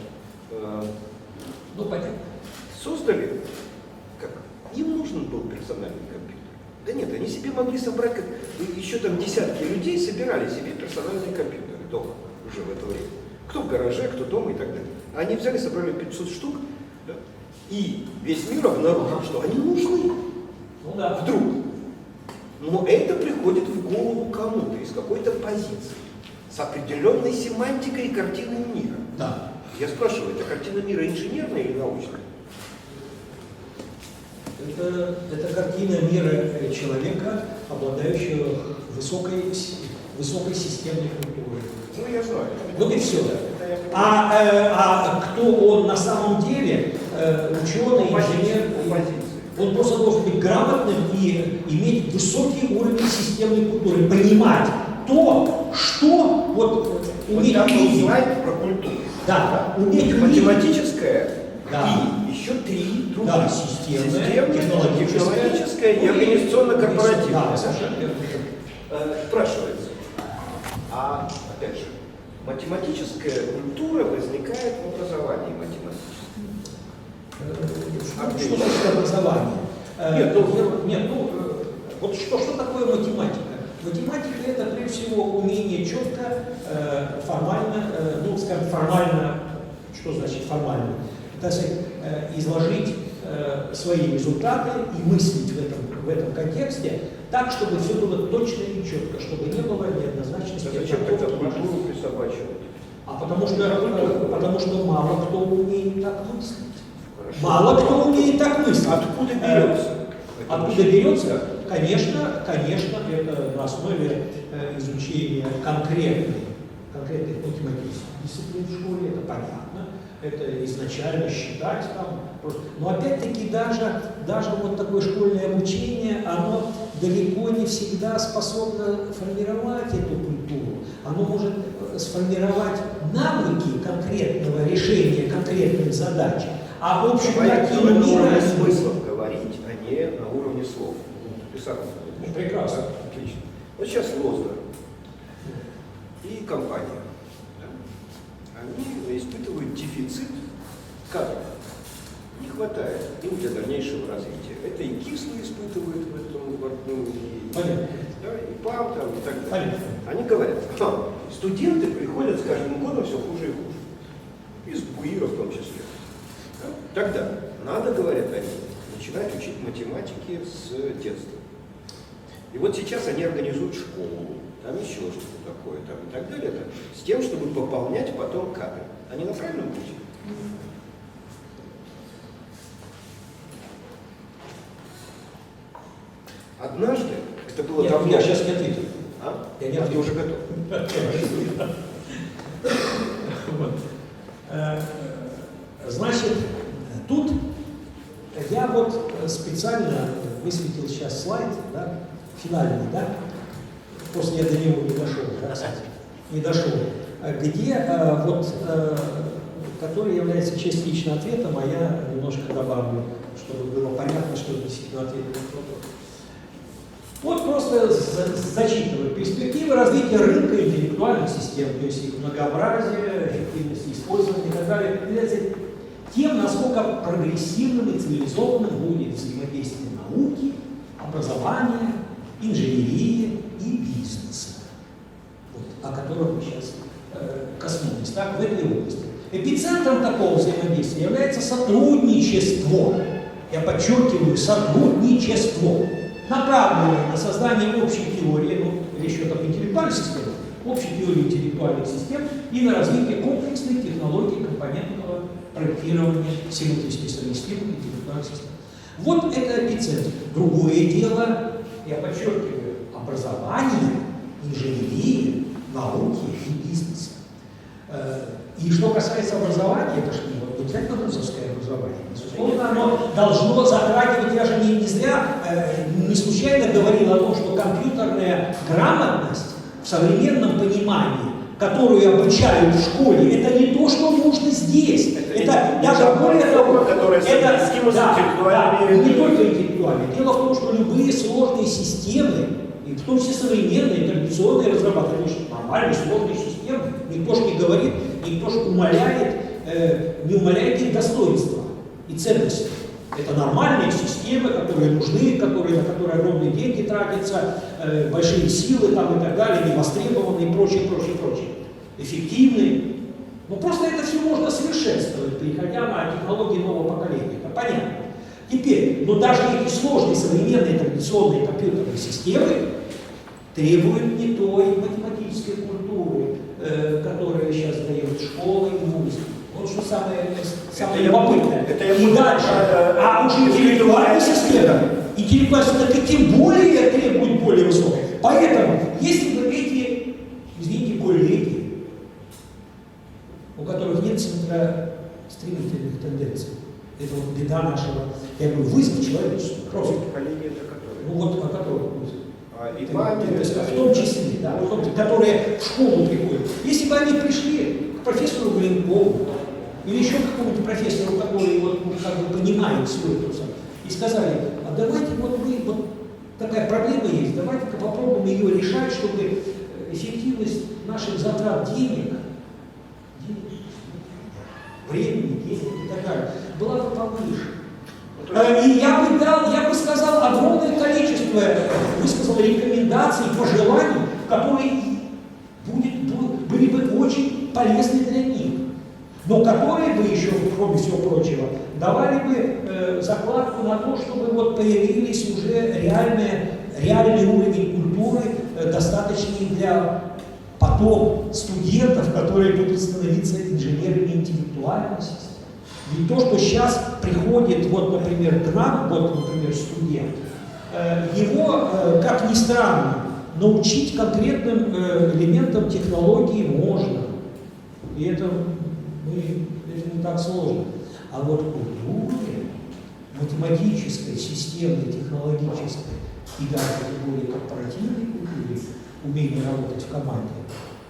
Ну, понятно. создали, как им нужен был персональный компьютер. Да нет, они себе могли собрать, как еще там десятки людей собирали себе персональные компьютеры дома уже в это время. Кто в гараже, кто дома и так далее. Они взяли, собрали 500 штук, да, и весь мир обнаружил, что они нужны. Ну да. Вдруг. Но это приходит в голову кому-то из какой-то позиции, с определенной семантикой и картиной мира. Да. Я спрашиваю, это картина мира инженерная или научная? Это картина мира человека, обладающего высокой системной культурой. Ну, я знаю. Вот и все. Это я понимаю. А кто он на самом деле, ученый, инженер, Позиции. он просто должен быть грамотным и иметь высокий уровень системной культуры, понимать то, что вот уметь Вот там видеть. слайд про культуру. Да, уметь видеть. Математическая Да. и еще три других. Да, системная, технологическая и организационно-корпоративная. Да, совершенно верно. Спрашивается, а опять же, математическая культура возникает в образовании математическом. Что значит образование? Нет, вот что такое математика? Математика — это прежде всего умение четко, формально, формально, что значит формально? Так сказать, изложить свои результаты и мыслить в этом контексте так, чтобы все было точно и четко, чтобы не было неоднозначности. Зачем тогда культуру присобачивать? Потому что мало кто умеет так мыслить. Хорошо. Мало кто умеет так мыслить. Откуда берется? Откуда берется? Конечно, это на основе изучения конкретных математических дисциплин в школе, это понятно. Это изначально считать там. Но опять-таки даже вот такое школьное обучение, оно далеко не всегда способно формировать эту культуру. Оно может сформировать навыки конкретного решения конкретных задач. А в общем, такие на уровне мира... смыслов говорить, а не на уровне слов. Прекрасно. Отлично. Вот сейчас Лозер и компания. Да? Они испытывают дефицит кадров. Не хватает им для дальнейшего развития. Это и кислые испытывают в этом борту, и, да, и ПАМ там, и так далее. Понятно. Они говорят, студенты приходят с каждым годом все хуже и хуже. Из БУИРа в том числе. Да? Тогда надо, говорят они, начинать учить математики с детства. И вот сейчас они организуют школу, там еще что-то такое, там, и так далее, там, с тем, чтобы пополнять потом кадры. Они на правильном пути? Однажды, это было давно... Я сейчас не ответил. Я не ответил. Ты уже готов. Значит, тут я вот специально высветил сейчас слайд, да, финальный, да, просто я до него не дошел, да, не дошел, где который является частично ответом, а я немножко добавлю, чтобы было понятно, что это действительно ответ на вопрос. Вот просто зачитываю. Перспективы развития рынка интеллектуальных систем, то есть их многообразие, эффективность использования и так далее, является тем, насколько прогрессивным и цивилизованным будет взаимодействие науки, образования, инженерии и бизнеса, вот, о котором мы сейчас коснулись, так, в этой области. Эпицентром такого взаимодействия является сотрудничество. Я подчеркиваю, сотрудничество, направленное на создание общей теории, речь идет об интеллектуальных системах, общей теории интеллектуальных систем и на развитие комплексной технологии компонентного проектирования симметрически совместимых интеллектуальных систем. Вот это эпицентр. Другое дело, я подчеркиваю, образование, инженерия, науки и бизнеса. И что касается образования, это же не обязательно вузовское образование. Безусловно, оно должно затрагивать, я же не зря, не случайно говорил о том, что компьютерная грамотность в современном понимании, которую обучают в школе, это не то, что нужно здесь. Это даже более того, не только интеллектуальные. Дело в том, что любые сложные системы, и в том числе современные, традиционные разрабатывания, нормальные сложные системы, никто же не говорит, никто же не умаляет их достоинства и ценности. Это нормальные системы, которые нужны, на которые огромные деньги тратятся, большие силы там и так далее, невостребованные и прочее. Эффективные. Но просто это все можно совершенствовать, переходя на технологии нового поколения. Это понятно. Теперь, но даже эти сложные современные традиционные компьютерные системы требуют не той математической культуры, которая сейчас дает школа и вузы. Вот что самое любопытное. И дальше. А уж интеллектуальная система, так и тем более требует более высокой. Поэтому, если бы эти, извините, коллеги, у которых нет центра стремительных тенденций, это вот беда нашего, я говорю, вызов человечества. Просто. Поколение это которое? Ну вот о котором вызов. В том числе, да, которые в школу приходят. Если бы они пришли к профессору Глинкову или еще к какому-то профессору, который вот, как бы понимает все это, и сказали, а давайте вот такая проблема есть, давайте-ка попробуем ее решать, чтобы эффективность наших затрат денег, времени, денег и так далее, была бы повыше. И я бы сказал огромное количество, высказал рекомендаций, пожеланий, которые были бы очень полезны для них, но которые бы еще, кроме всего прочего, давали бы закладку на то, чтобы вот появились уже реальный уровень культуры, достаточный для потом студентов, которые будут становиться инженерами интеллектуальной системы. Ведь то, что сейчас приходит, вот, например, к нам, вот, например, студент, его, как ни странно, научить конкретным элементам технологии можно. И это не так сложно. А вот культуре, математической, системной, технологической и даже тем более корпоративной культуре, умение работать в команде,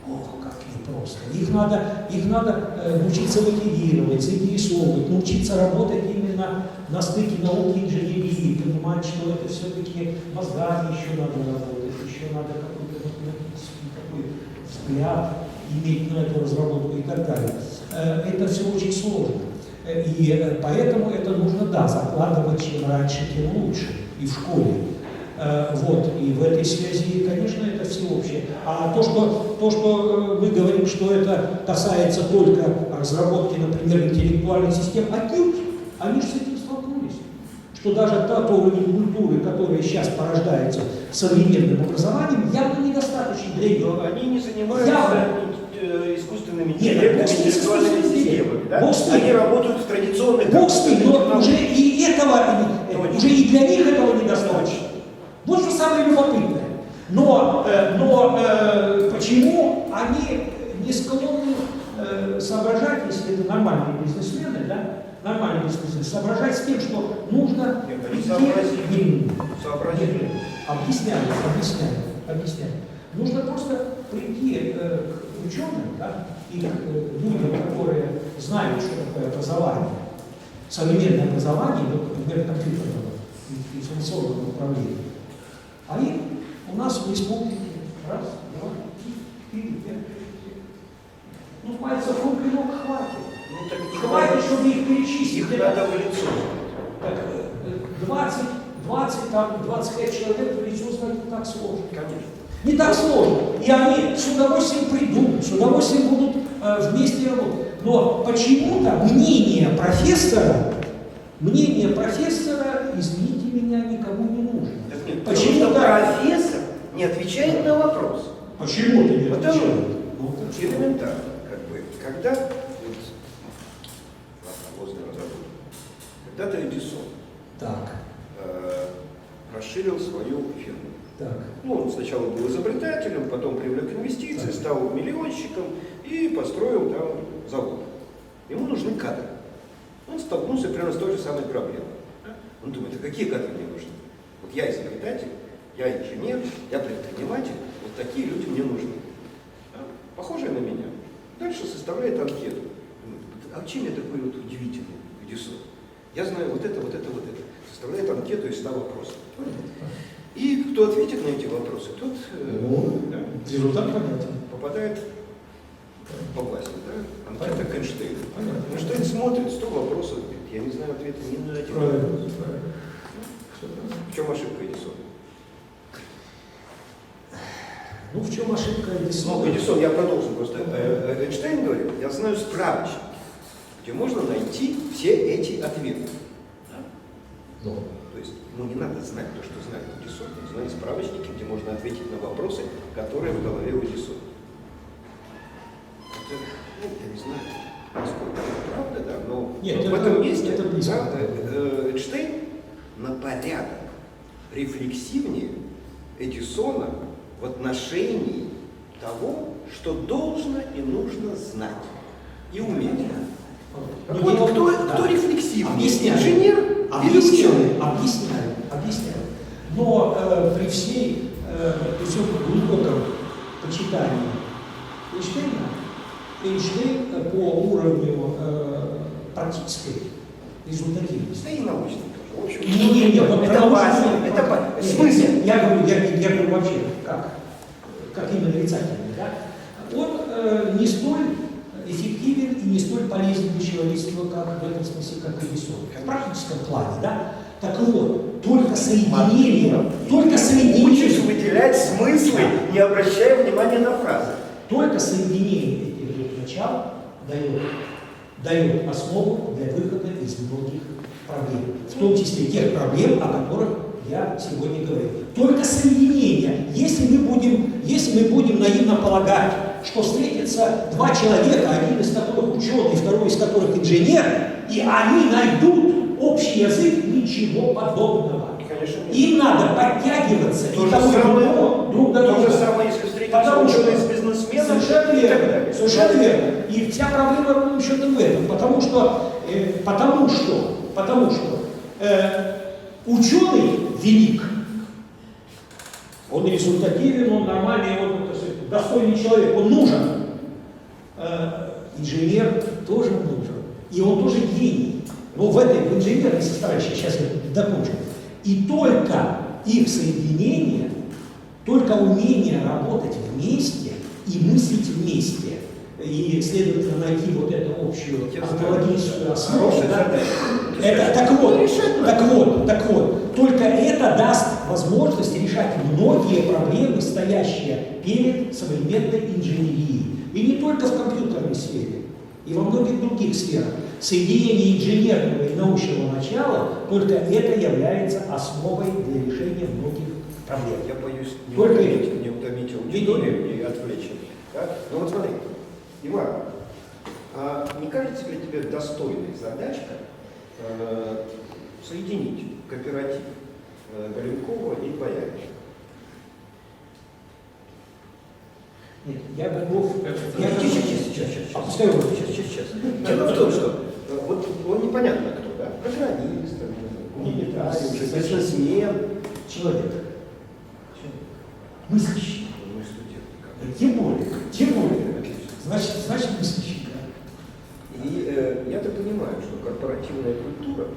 ох, как непросто. Их надо научиться мотивировать, заинтересовывать, научиться работать именно на стыке науки и инженерии, понимать, что это все-таки мозгами еще надо работать, еще надо какой-то математический такой взгляд иметь на эту разработку и так далее. Это все очень сложно. И поэтому это нужно, да, закладывать чем раньше, тем лучше, и в школе. Вот, и в этой связи, конечно, это всеобщее. А то, что мы говорим, что это касается только разработки, например, интеллектуальных систем, отнюдь, они же с этим столкнулись. Что даже тот уровень культуры, который сейчас порождается современным образованием, явно недостаточен для них. Но они не занимаются искусственными интеллектуальными системами. Да? Они работают в традиционных... Бог с ним, но уже и этого, уже и для них этого недостаточно. Вот что самое любопытное. Но почему они не склонны соображать, если это нормальные бизнесмены, да? Нормальные бизнесмены, соображать с тем, что нужно... Нет, они сообразили. Объясняю. Нужно просто прийти к ученым, да, и к людям, которые знают, что такое образование, современное образование, например, компьютерного, информационного управления. А их у нас в республике раз, два, три, 4, 5, 6. Ну, пальцев рук и ног хватит. Ну, так хватит, чтобы их перечислить. Их надо в лицо. Так, 25 человек в лицо знать не так сложно. Конечно. Не так сложно. И они с удовольствием придут, с удовольствием будут вместе работать. Но почему-то мнение профессора, извините меня, никому не нужно. Так нет, Почему-то профессор не отвечает на вопрос. Почему ты не Потому отвечаешь? элементарно, когда когда-то Эдисон расширил свою фирму. Так. Ну, он сначала был изобретателем, потом привлек инвестиции, стал миллионщиком и построил там завод. Ему нужны кадры. Он столкнулся примерно с той же самой проблемой. Он думает, а какие кадры мне нужны? Вот я изобретатель, я инженер, я предприниматель, вот такие люди мне нужны. Похожие на меня. Дальше составляет анкету. А чем я такой вот удивительный, Эдисон? Я знаю вот это. Составляет анкету из 100 вопросов. И кто ответит на эти вопросы, тот результат понятен. попадает по власти. Да? Анкета к Эйнштейну. Эйнштейн смотрит 100 вопросов, говорит, я не знаю ответа ни на один вопрос. В чем ошибка Эдисона? Ну, в чем ошибка Эдисона? Ну, Эдисон, я продолжу просто. Эйнштейн говорит, я знаю справочник, где можно найти все эти ответы. Да. То есть ему не надо знать то, что знает Эдисон, он знает справочники, где можно ответить на вопросы, которые в голове у Эдисона. Это, я не знаю, насколько это правда, да, но нет, в этом месте это Эйнштейн на порядок рефлексивнее Эдисона в отношении того, что должно и нужно знать и уметь. Вот кто рефлексивнее, инженер или ученый? Объясняю. Но при всем глубоком почитании Эйнштейн по уровню практической результативности. Да и научный тоже. В общем, это важно. Это смысл. Я говорю вообще, как именно отрицательный, да? Он не столь эффективен и не столь полезен для человечества, как в этом смысле, как Эдисон. В практическом плане, да? Так вот, только соединение. Учишь выделять смыслы, не обращая внимания на фразы. Только соединение этих двух начал дает основу для выхода из многих проблем. В том числе тех проблем, о которых я сегодня говорю. Только соединение. Если мы будем наивно полагать, что встретятся два человека, один из которых ученый, второй из которых инженер, и они найдут общий язык? Ничего подобного. Конечно, нет. Им надо подтягиваться То и же тому самое- другому друг до То друга. же самое, если встретиться Потому что- ученый с бизнесменом. Совершенно и так верно. далее. Совершенно верно. И вся проблема ровным счетом в этом. Потому что ученый велик. Он результативен, он нормальный, он так сказать, достойный человек, он нужен. Инженер тоже нужен. И он тоже гений. Но в инженерной составляющей, сейчас я докончу. И только их соединение, только умение работать вместе и мыслить вместе, и, следовательно, найти вот эту общую онтологическую основу. Хорошая Да? задача. Это, так вот, только это даст возможность решать многие проблемы, стоящие перед современной инженерией. И не только в компьютерной сфере, и во многих других сферах. Соединение инженерного и научного начала, только это является основой для решения многих проблем. Я боюсь Только не утомить аудиторию и отвлечь их. Да? Ну вот смотри, Иван, а не кажется ли тебе достойной задачка соединить кооператив Галенкова и Боярича? Нет, я готов. Сейчас. Дело в том, что вот он непонятно кто, да? Программист, гуманитарий, бизнесмен. Человек. Мыслящий. Ну, студент. Тем более. Отлично. Значит мыслящий. Да. И я так понимаю, что корпоративная культура,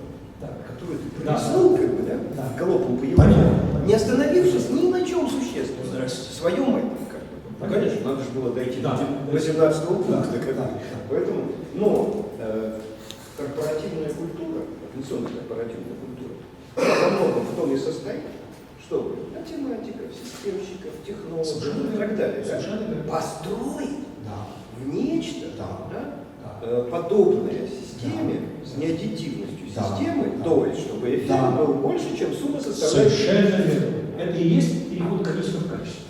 Да. которую ты Да. пролистнул, как бы, да, Да. галопом по Понятно. не остановившись ни на чем существенном, Здрасте. свою мать, как бы. Ну, конечно, надо же было дойти Да. до 18-го пункта. Да. Как бы. Да. Поэтому, но корпоративная культура, организационная корпоративная культура, во многом в том и состоит, что математиков, системщиков, технологов и так далее, да, Совершенно верно. построить Да. в нечто, Да. подобное системе с неаддитивностью Да. системы, Да. то есть, чтобы эффект Да. был больше, чем сумма составляет. Совершенно верно. Это и есть переход количества в качество.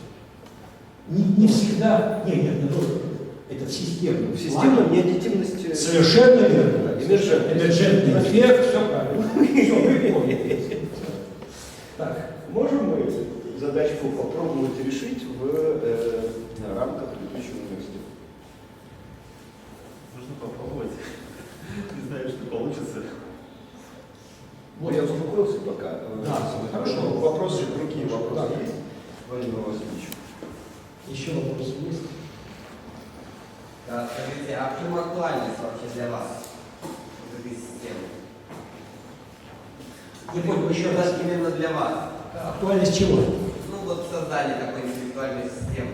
Не всегда. Нет, это в системном. В системном неаддитивность. Совершенно верно. Да, эмерджентный. Эмерджентный эффект, все правильно. Все, вы поняли. Так. Можем мы задачку попробовать решить в рамках летучего университета? Нужно попробовать. Не знаю, что получится. Вот я успокоился пока. Да, хорошо. Вопросы, другие вопросы Да. есть? Владимир Васильевич. Еще вопросы есть? Да, скажите, а в чем актуальность вообще для вас вот этой системы? Не понял, еще раз. Именно для вас. Актуальность чего? Ну вот создание такой интеллектуальной системы.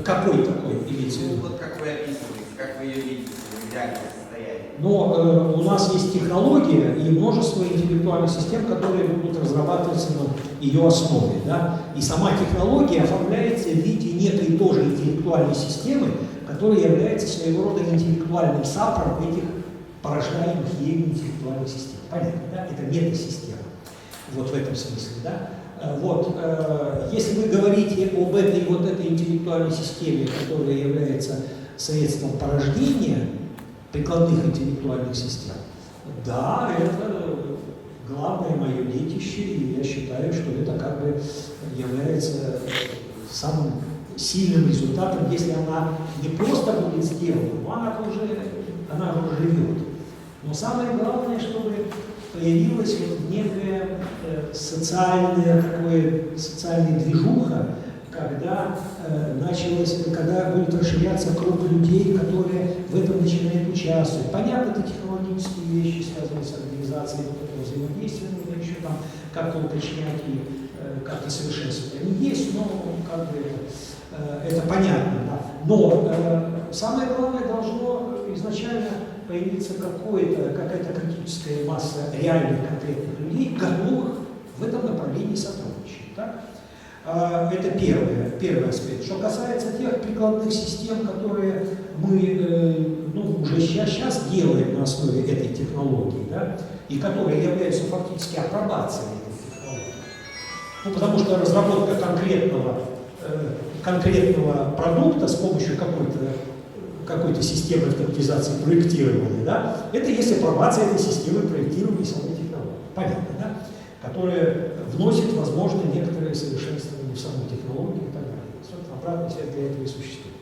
Какой такой имеется в Ну виду? вот как вы описываете, как вы ее видите в идеальном состоянии. Но у нас есть технология и множество интеллектуальных систем, которые будут разрабатываться на ее основе. Да? И сама технология оформляется в виде некой тоже интеллектуальной системы, которая является своего рода интеллектуальным сапром этих порождаемых ею интеллектуальных систем. Понятно, да? Это метасистема. Вот в этом смысле, да? Вот, если вы говорите об этой интеллектуальной системе, которая является средством порождения прикладных интеллектуальных систем, да, это главное мое детище, и я считаю, что это как бы является самым сильным результатом, если она не просто будет сделана, но она уже живет. Но самое главное, чтобы появилась вот некая социальная движуха, когда когда будет расширяться круг людей, которые в этом начинают участвовать. Понятно, это технологические вещи, связанные с организацией вот этого взаимодействия, нужно еще там как-то уточнять и как-то совершенствовать. Они есть, но как бы это понятно. Да. Но самое главное, должно изначально появиться какая-то критическая масса реальных конкретных людей, готовых в этом направлении сотрудничать. Так? Это первый аспект. Что касается тех прикладных систем, которые мы уже сейчас делаем на основе этой технологии, да, и которые являются фактически апробацией этих технологий. Потому что разработка конкретного продукта с помощью какой-то системы автоматизации проектирования, да, это есть апробация этой системы проектирования самой технологии. Понятно, да? Которая вносит, возможно, некоторые совершенствования в саму технологию и так далее. Обратная связь для этого и существует.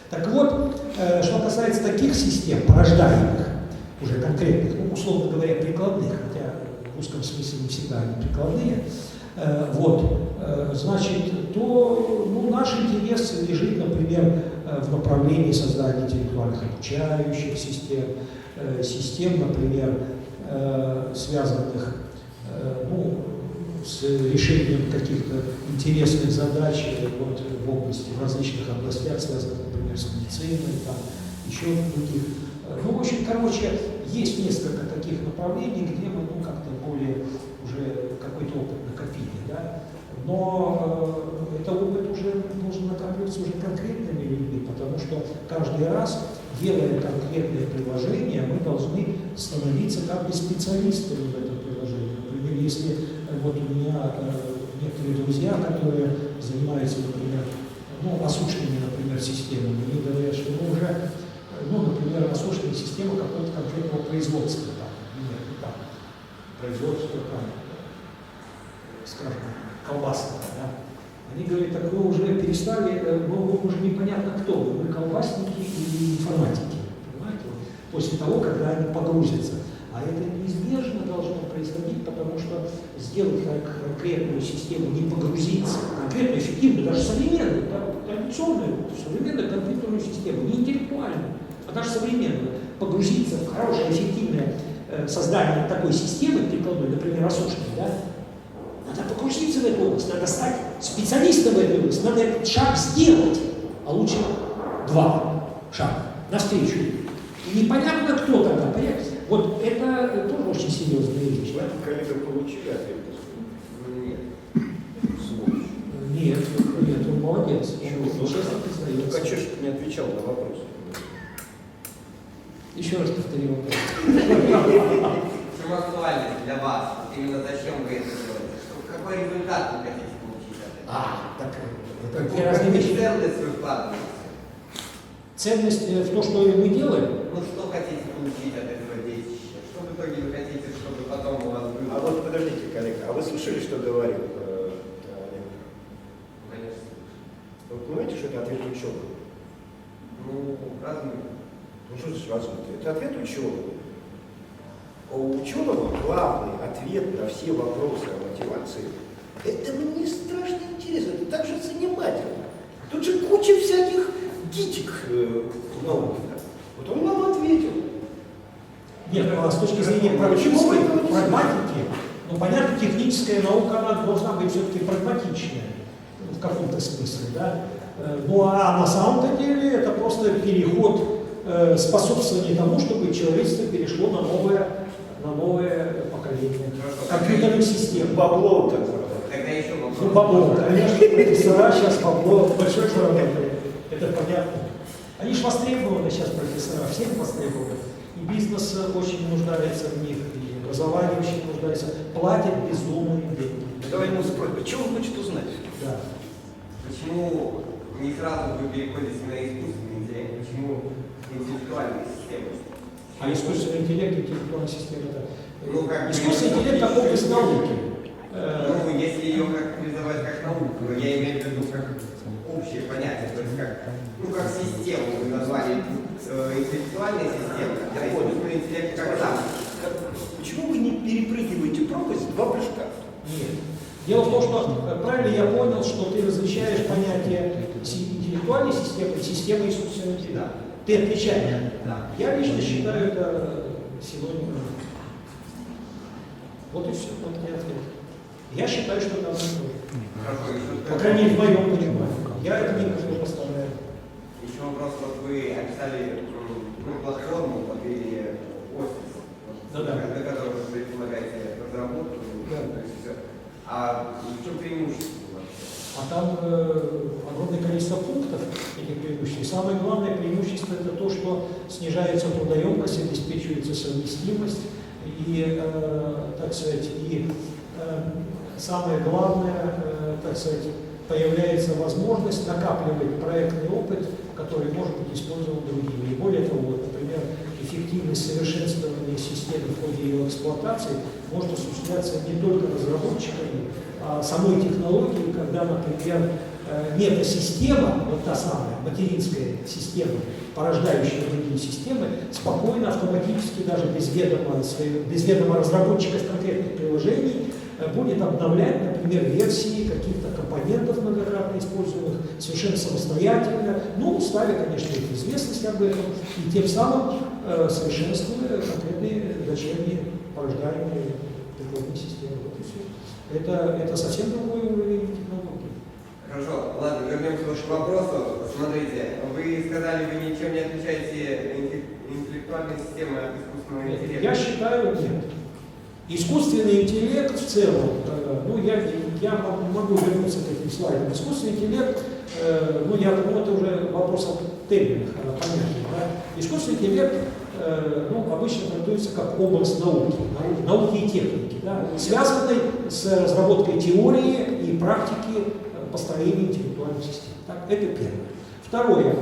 Так вот, что касается таких систем, порождаемых, уже конкретных, ну, условно говоря, прикладных, хотя в узком смысле не всегда они прикладные, значит, то наш интерес лежит, например, в направлении создания интеллектуальных обучающих систем, например, связанных с решением каких-то интересных задач в области, в различных областях, связанных, например, с медициной, там, еще в других. В общем, есть несколько таких направлений, где мы как-то более уже какой-то опыт накопили, да? Но этот опыт уже должен накапливаться уже конкретными людьми, потому что каждый раз, делая конкретное приложение, мы должны становиться как бы специалистами в этом приложении. Например, если вот у меня некоторые друзья, которые занимаются, например, осушенными, например, системами, они говорят, что мы уже, например, осушенная система какого-то конкретного производства, производства, скажем, колбасного, да. Они говорят, так вы уже перестали, вы уже непонятно кто вы колбасники или информатики, понимаете, после того, когда они погрузятся. А это неизбежно должно происходить, потому что сделать конкретную систему, не погрузиться, конкретную, эффективную, даже современную, традиционную, современную компьютерную систему, не интеллектуальную, а даже современную, погрузиться в хорошее, эффективное создание такой системы прикладной, например, осушенной, да, надо погрузиться в эту область, надо стать специалистом в этой области, надо этот шаг сделать, а лучше 2 шага навстречу. И непонятно, кто тогда, понимаете? Вот это тоже очень серьезная вещь. Вы, коллега, получили ответ? Нет. Нет, он молодец. Он честно признается. Лукачев не отвечал на вопрос. Еще раз повтори вопрос. В чем актуальность для вас? Именно зачем вы это делаете? Какой результат вы хотите получить от этого? Это две разные вещи. Ценность вы вкладываете? Ценность в то, что мы делаем? Что хотите получить от этого детища? Что в итоге вы хотите, чтобы потом у вас было? А вот подождите, коллега, а вы слышали, что говорил Олег? Конечно. Вы понимаете, что это ответ ученого? Разумно. Что значит разумно? Это ответ ученого. У ученого главный ответ на все вопросы о мотивации – это мне страшно интересно, это так же занимательно. Тут же куча всяких гитик науки. Вот он вам ответил. Нет, с точки зрения прагматики, понятно, техническая наука, она должна быть все-таки прагматичная в каком-то смысле, да? А на самом-то деле это просто переход, способствование тому, чтобы человечество перешло на новое поколение компьютерных систем. Бабло так сказать. Тогда еще вопрос. Бабло, конечно, профессора сейчас бабло большой заработали. Это понятно. Они же востребованы сейчас, профессора, всем востребованы. И бизнес очень нуждается в них, и образование очень нуждается. Платят безумные деньги. Давай ему спросим, что он хочет узнать? Да. Почему не сразу вы переходите на искусственный интеллект? Почему интеллектуальные системы? А искусственный интеллект, интеллектуальная система, это... искусственный как интеллект как область науки. Если ее характеризовать как науку, но я имею в виду как общее понятие, то есть как систему вы назвали интеллектуальной системой, а искусственный интеллект как сам. Почему вы не перепрыгиваете пропасть в 2 прыжка? Нет. Дело в том, что правильно я понял, что ты различаешь понятие интеллектуальной системы и системы искусственного интеллекта. Ты отличаешь. Да. Я лично считаю это синонимом. Вот и все, вот и ответ. Я считаю, что это одно и то же. По крайней мере, в моем понимании. Я это не поставляю. Еще вопрос, вот вы описали платформу под виде офиса, на которой вы предполагаете разработку. Да. А в чем преимущество вообще? А там огромное количество пунктов этих преимуществ. Самое главное преимущество это то, что снижается трудоемкость, обеспечивается совместимость и, так сказать, и самое главное, так сказать, появляется возможность накапливать проектный опыт, который может быть использован другими. И более того, вот, например, эффективность совершенствования системы в ходе ее эксплуатации может осуществляться не только разработчиками, а самой технологией, когда, например, метасистема, вот та самая материнская система, порождающая другие системы, спокойно, автоматически, даже без ведома разработчика конкретных приложений, будет обновлять, например, версии каких-то компонентов многократно используемых совершенно самостоятельно, ну, ставя, конечно, их известность об этом, и тем самым совершенствуя конкретные дочерние порождаемые прикладные системы. Вот и все. Это совсем другой уровень технологий. Хорошо, ладно, вернемся к вопросу. Смотрите, вы сказали, вы ничем не отличаете интеллектуальные системы от искусственного интеллекта. Я считаю, нет. Искусственный интеллект в целом, ну я могу вернуться к этим слайдам. Искусственный интеллект, ну я думаю, это уже вопрос о терминах, понятий. Да? Искусственный интеллект, ну, обычно трактуется как область науки и техники, да? Связанной с разработкой теории и практики построения интеллектуальных систем. Так, это первое. Второе.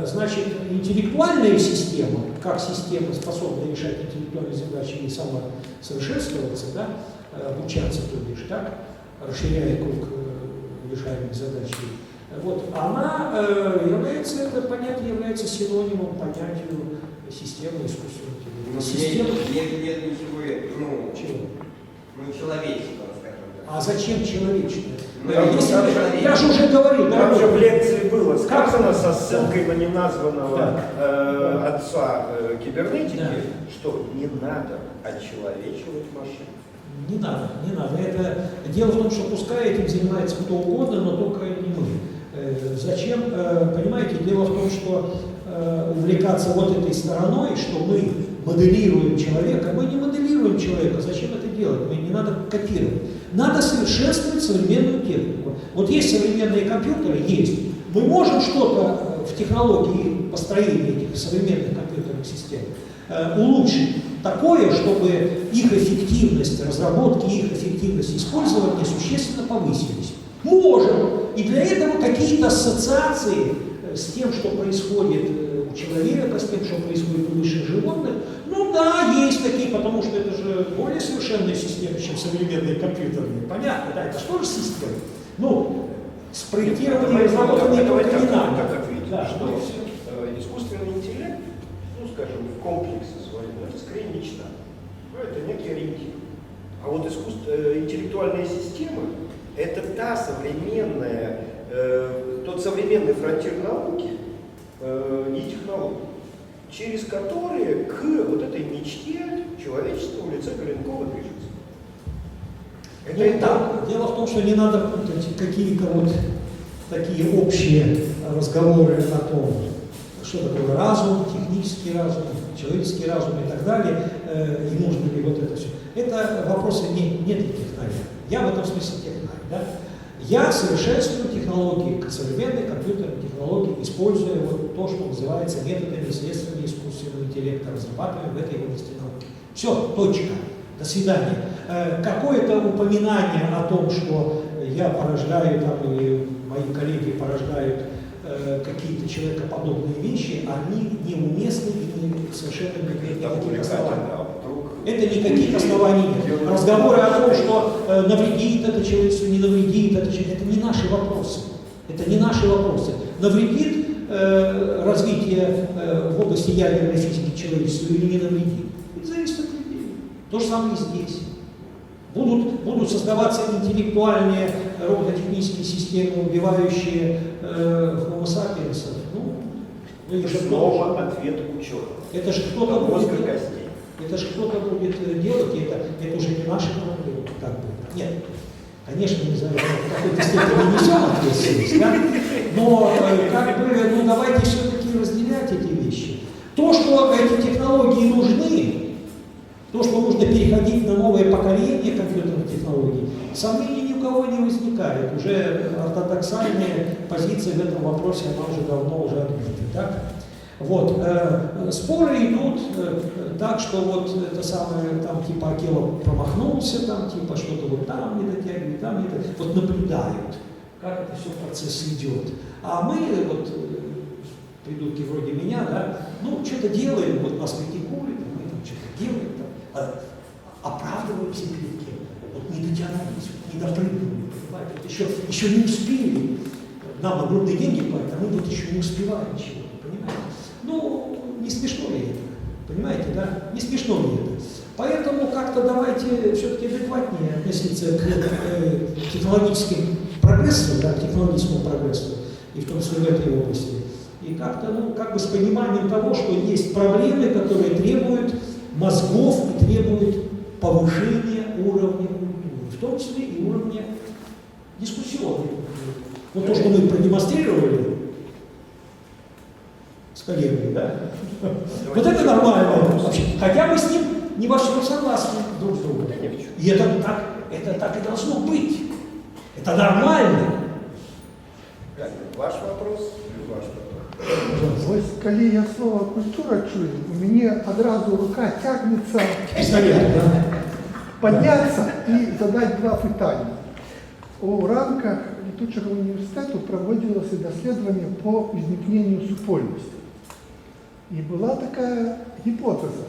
Значит, интеллектуальная система, как система, способная решать интеллектуальные задачи и самосовершенствоваться, да, обучаться, то бишь, так, расширяя круг решаемых задач, вот, она является, это понятие является синонимом понятию системы искусственного интеллекта. Нет ничего, Чего? человеческого, скажем так. А зачем человеческое? Я же уже говорил, там же в лекции было как сказано со ссылкой на неназванного отца кибернетики, что не надо очеловечивать машину. Не надо, не надо. Это дело в том, что пускай этим занимается кто угодно, но только не мы. Зачем? Понимаете, дело в том, что увлекаться вот этой стороной, что мы моделируем человека, мы не моделируем человека. Зачем это делать? Не надо копировать. Надо совершенствовать современную технику. Вот есть современные компьютеры, есть. Мы можем что-то в технологии построения этих современных компьютерных систем улучшить. Такое, чтобы их эффективность разработки, их эффективность использования существенно повысились. Можем. И для этого какие-то ассоциации с тем, что происходит у человека, с тем, что происходит у высших животных, ну да, есть такие, потому что это же более совершенные системы, чем современные компьютерные. Понятно, да, это что же система? Ну, спроектированные, разработанные только не надо. Как ответить, да, что искусственный интеллект, ну, скажем, в комплексе своем, это скорее мечта. Ну, это некий ориентир. А вот интеллектуальная система – это та современная, тот современный фронтир науки и технологий, через которые к вот этой мечте человечества в лице Голенкова движется. Это ну, так. Дело в том, что не надо путать какие-то вот такие общие разговоры о том, что такое разум, технический разум, человеческий разум и так далее, и нужно ли вот это все. Это вопросы не для технаря. Я в этом смысле технарь. Да? Я совершенствую технологии, современные компьютерные технологии, используя вот то, что называется методами и средствами искусственного интеллекта, разрабатываем в этой области науки. Все, точка. До свидания. Какое-то упоминание о том, что я порождаю, там, или мои коллеги порождают какие-то человекоподобные вещи, они неуместны и совершенно не имеют никаких оснований. Это никаких оснований нет. Разговоры о том, что навредит это человечеству, не навредит это человечеству, это не наши вопросы. Это не наши вопросы. Навредит развитие в области ядерной физики человечеству или не навредит? Это зависит от людей. То же самое и здесь. Будут создаваться интеллектуальные робототехнические системы, убивающие Homo sapiens. Ну, снова ответ ученых. Это же кто-то будет, костей. это же кто-то будет делать, и это уже не наши проблемы. Как бы. Нет, конечно, мы за в какой-то степени несем ответственность, да? Но как бы, ну, давайте все-таки разделять эти вещи. То, что эти технологии нужны, то, что нужно переходить на новое поколение компьютерных технологий, сомнений ни у кого не возникает. Уже ортодоксальная позиция в этом вопросе, она уже давно уже отбита. Так? Вот. Споры идут так, что вот это самое, там типа Акелов промахнулся, там типа что-то вот там не дотягивает, там не дотягивает. Вот наблюдают. как это все процесс идет. А мы, вот, придурки вроде меня, да, ну, что-то делаем, вот нас критикуют, мы там что-то делаем, там, оправдываемся перед кем. Вот не дотянулись, не допрыгнули, понимаете, вот еще не успели. Нам огромные деньги платят, а мы вот еще не успеваем ничего, понимаете? Ну, не смешно ли это, понимаете, да? Не смешно ли это? Поэтому как-то давайте все-таки адекватнее относиться к технологическим прогрессу, да, к технологическому прогрессу, и в том числе в этой области. И как-то, ну, как бы с пониманием того, что есть проблемы, которые требуют мозгов и требуют повышения уровня культуры, в том числе и уровня дискуссионной культуры. Вот то, что мы продемонстрировали с коллегой, да? Вот это нормально вообще. Хотя мы с ним не во всем согласны друг с другом. И это так и должно быть. Это нормально. Ваш вопрос или ваш вопрос? Ось, коли я слово «культура» чую, у меня одразу рука тягнется подняться і задати два питання. У рамках літучого університету проводилося дослідження по возникновенню супольності. І була така гіпотеза.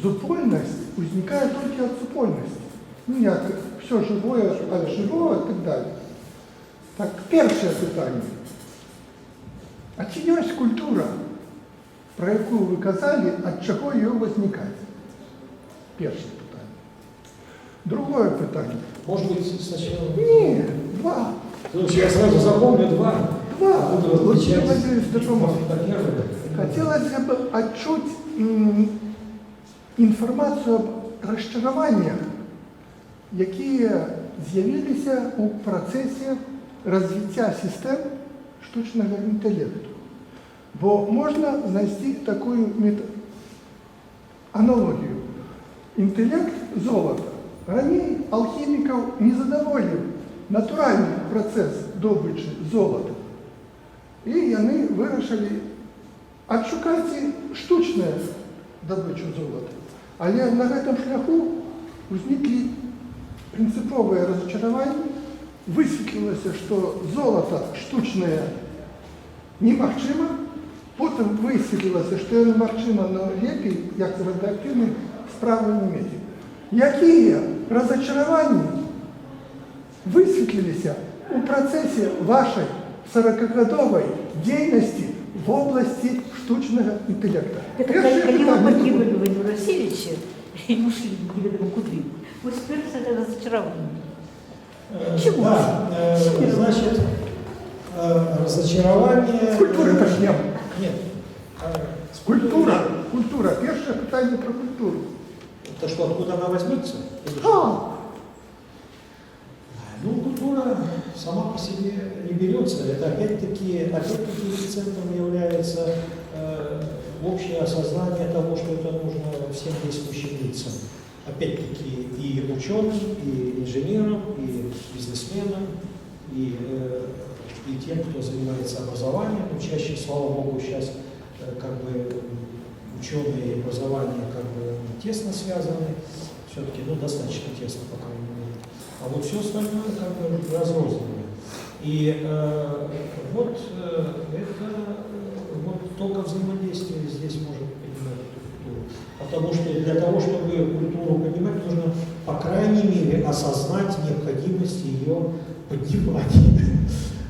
Зупольність виникає тільки від супольності. Ну, як все живое від живого і так далі. Так, перше питання. А чи є культура, про яку ви казали, від чого її виникає? Перше питання. Другое питання. Может быть, сначала... Ні, два. Слушай, я сразу запомню два. Два. Буду Вот отвечать. я надеюсь, допомогу. Первое. Хотелось бы отчуть інформацію об розчаруваннях, які з'явилися у процесі розвиття систем штучного інтелекту. Бо можна знайти таку аналогію. Інтелект – золото. Ранее алхимиков не задоволив натуральный процесс добычи золота. И они вирішили відшукати штучну добычу золота. Але на этом шляху возникли принциповые разочарования. Высветлилось, что золото штучное немагчимо. Потом высветлилось, что оно магчимо, но лепей, як радіоактивне, справи не мати. Які розчарування висвітлилися у процесі вашої 40-годової діяльності в області штучного інтелекту? Это когда вы погибли в Индурасевиче и ушли неведомо куда. Вот теперь это разочарование. Чего? Да, значит, разочарование... Культури почнемо. Нет. Культура. Культура. Перше питання про культуру. Это что, откуда она возьмется? Или А, что? Ну, культура сама по себе не берется. Это опять-таки центром является общее осознание того, что это нужно всем действующим лицам. Опять-таки и ученым, и инженерам, и бизнесменам, и тем, кто занимается образованием. Ну, чаще, слава богу, сейчас как бы ученые и образование как бы тесно связаны, все-таки, ну, достаточно тесно, по крайней мере. А вот все остальное как бы разрозненное. И вот это вот только взаимодействие здесь может понимать эту культуру. Потому что для того, чтобы культуру понимать, нужно, по крайней мере, осознать необходимость ее поднимания.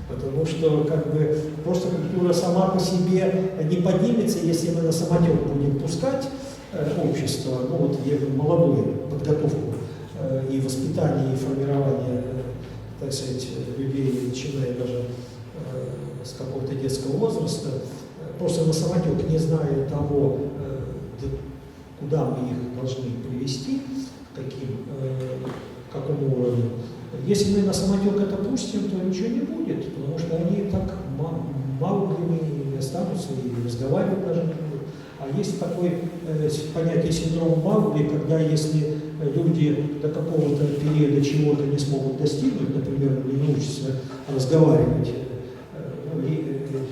Потому что как бы просто культура сама по себе не поднимется, если мы на самотек будем пускать общество, ну вот молодую подготовку и воспитание, и формирование, так сказать, людей, начиная даже с какого-то детского возраста, просто на самотек, не зная того, куда мы их должны привести, к какому уровню. Если мы на самотек это пустим, то ничего не будет, потому что они так малыми останутся и разговаривать даже не будут. А есть такое понятие синдром Маугли, когда если люди до какого-то периода чего-то не смогут достигнуть, например, не научатся разговаривать,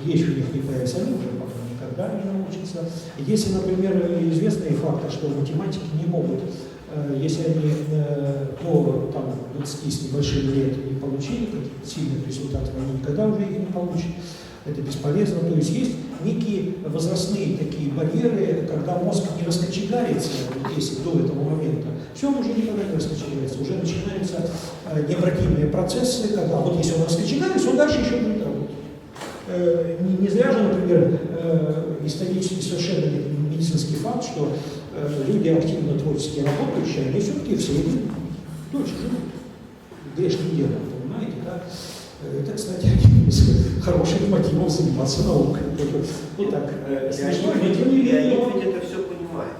речь у них не появится, они уже пока никогда не научатся. Если, например, известные факты, что математики не могут если они до там, 20 с небольшим лет не получили каких-то сильных результатов, они никогда уже их не получат. Это бесполезно. То есть есть некие возрастные такие барьеры, когда мозг не раскочегарится, вот если до этого момента, все, он уже никогда не раскочегарится. Уже начинаются необратимые процессы, когда вот если он раскочегарится, он дальше еще будет работать. Не зря же, например, исторически совершенно медицинский факт, что люди активно творчески работающие, они все-таки в среднем дольше живут. Грешным делом, понимаете, да? Это, кстати, один из хороших мотивов заниматься наукой. Итак, смешно, но тем не менее... Леонид ведь это все понимает.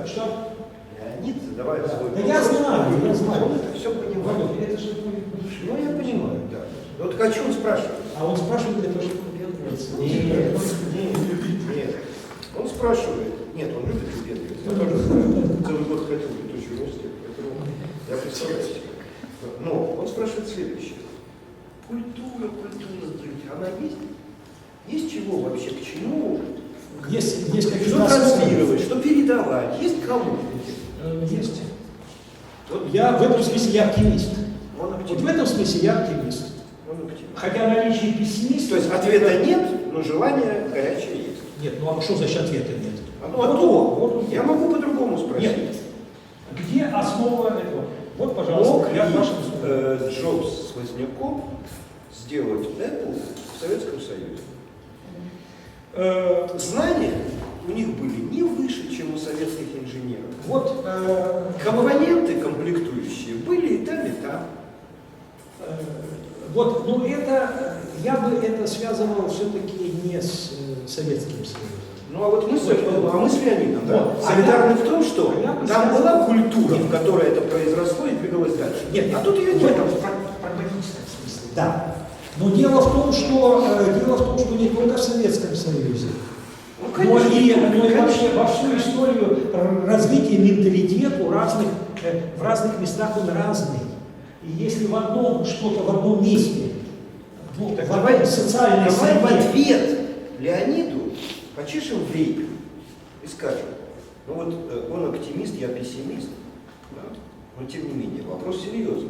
Что? Леонид задавает свой Да я знаю. Он это все понимает. Володя, это же по душе. Ну, я понимаю, да. Вот о чем он спрашивает? А он спрашивает для того, чтобы конкретироваться. Нет. Он спрашивает. Нет, он любит любить. Я тоже целый год хотел в летучий университет, поэтому я представляю себе. Но он спрашивает следующее. Культура, она есть? Есть чего вообще, к чему? Есть какие-то Что транслировать, что передавать? Есть кому? Есть. Я в этом смысле я оптимист. Он Вот оптимист. в этом смысле я оптимист. Он оптимист. Хотя наличие пессимиста... То есть ответа нет, но желание горячее есть. Нет, ну а что значит ответа нет? Ну а то, я могу по-другому спросить. Нет. Где основа этого? Вот, пожалуйста, Мог ли я вашим Джобс с Возняком сделать Apple в Советском Союзе? Знания у них были не выше, чем у советских инженеров. Вот, Компоненты комплектующие были и там, и там. вот, ну это, я бы это связывал все-таки не с Советским Союзом. Ну а вот мы с Леонидом, да, Вот. солидарны в том, что я там бы была сказал- культура, Нет. в которой это произросло и двигалось дальше. Нет, а тут ее в нет. этом прагматическом смысле, да. Но дело в том, что не только в Советском Союзе, Ну, но конечно, и вообще во всю историю развития менталитета в разных местах он разный. И если в одном что-то в одном месте, ну, Так в одной социальной давай в среде, ответ Леониду почешем в рейк и скажем, ну вот он оптимист, я пессимист, да? Но тем не менее, вопрос серьезный.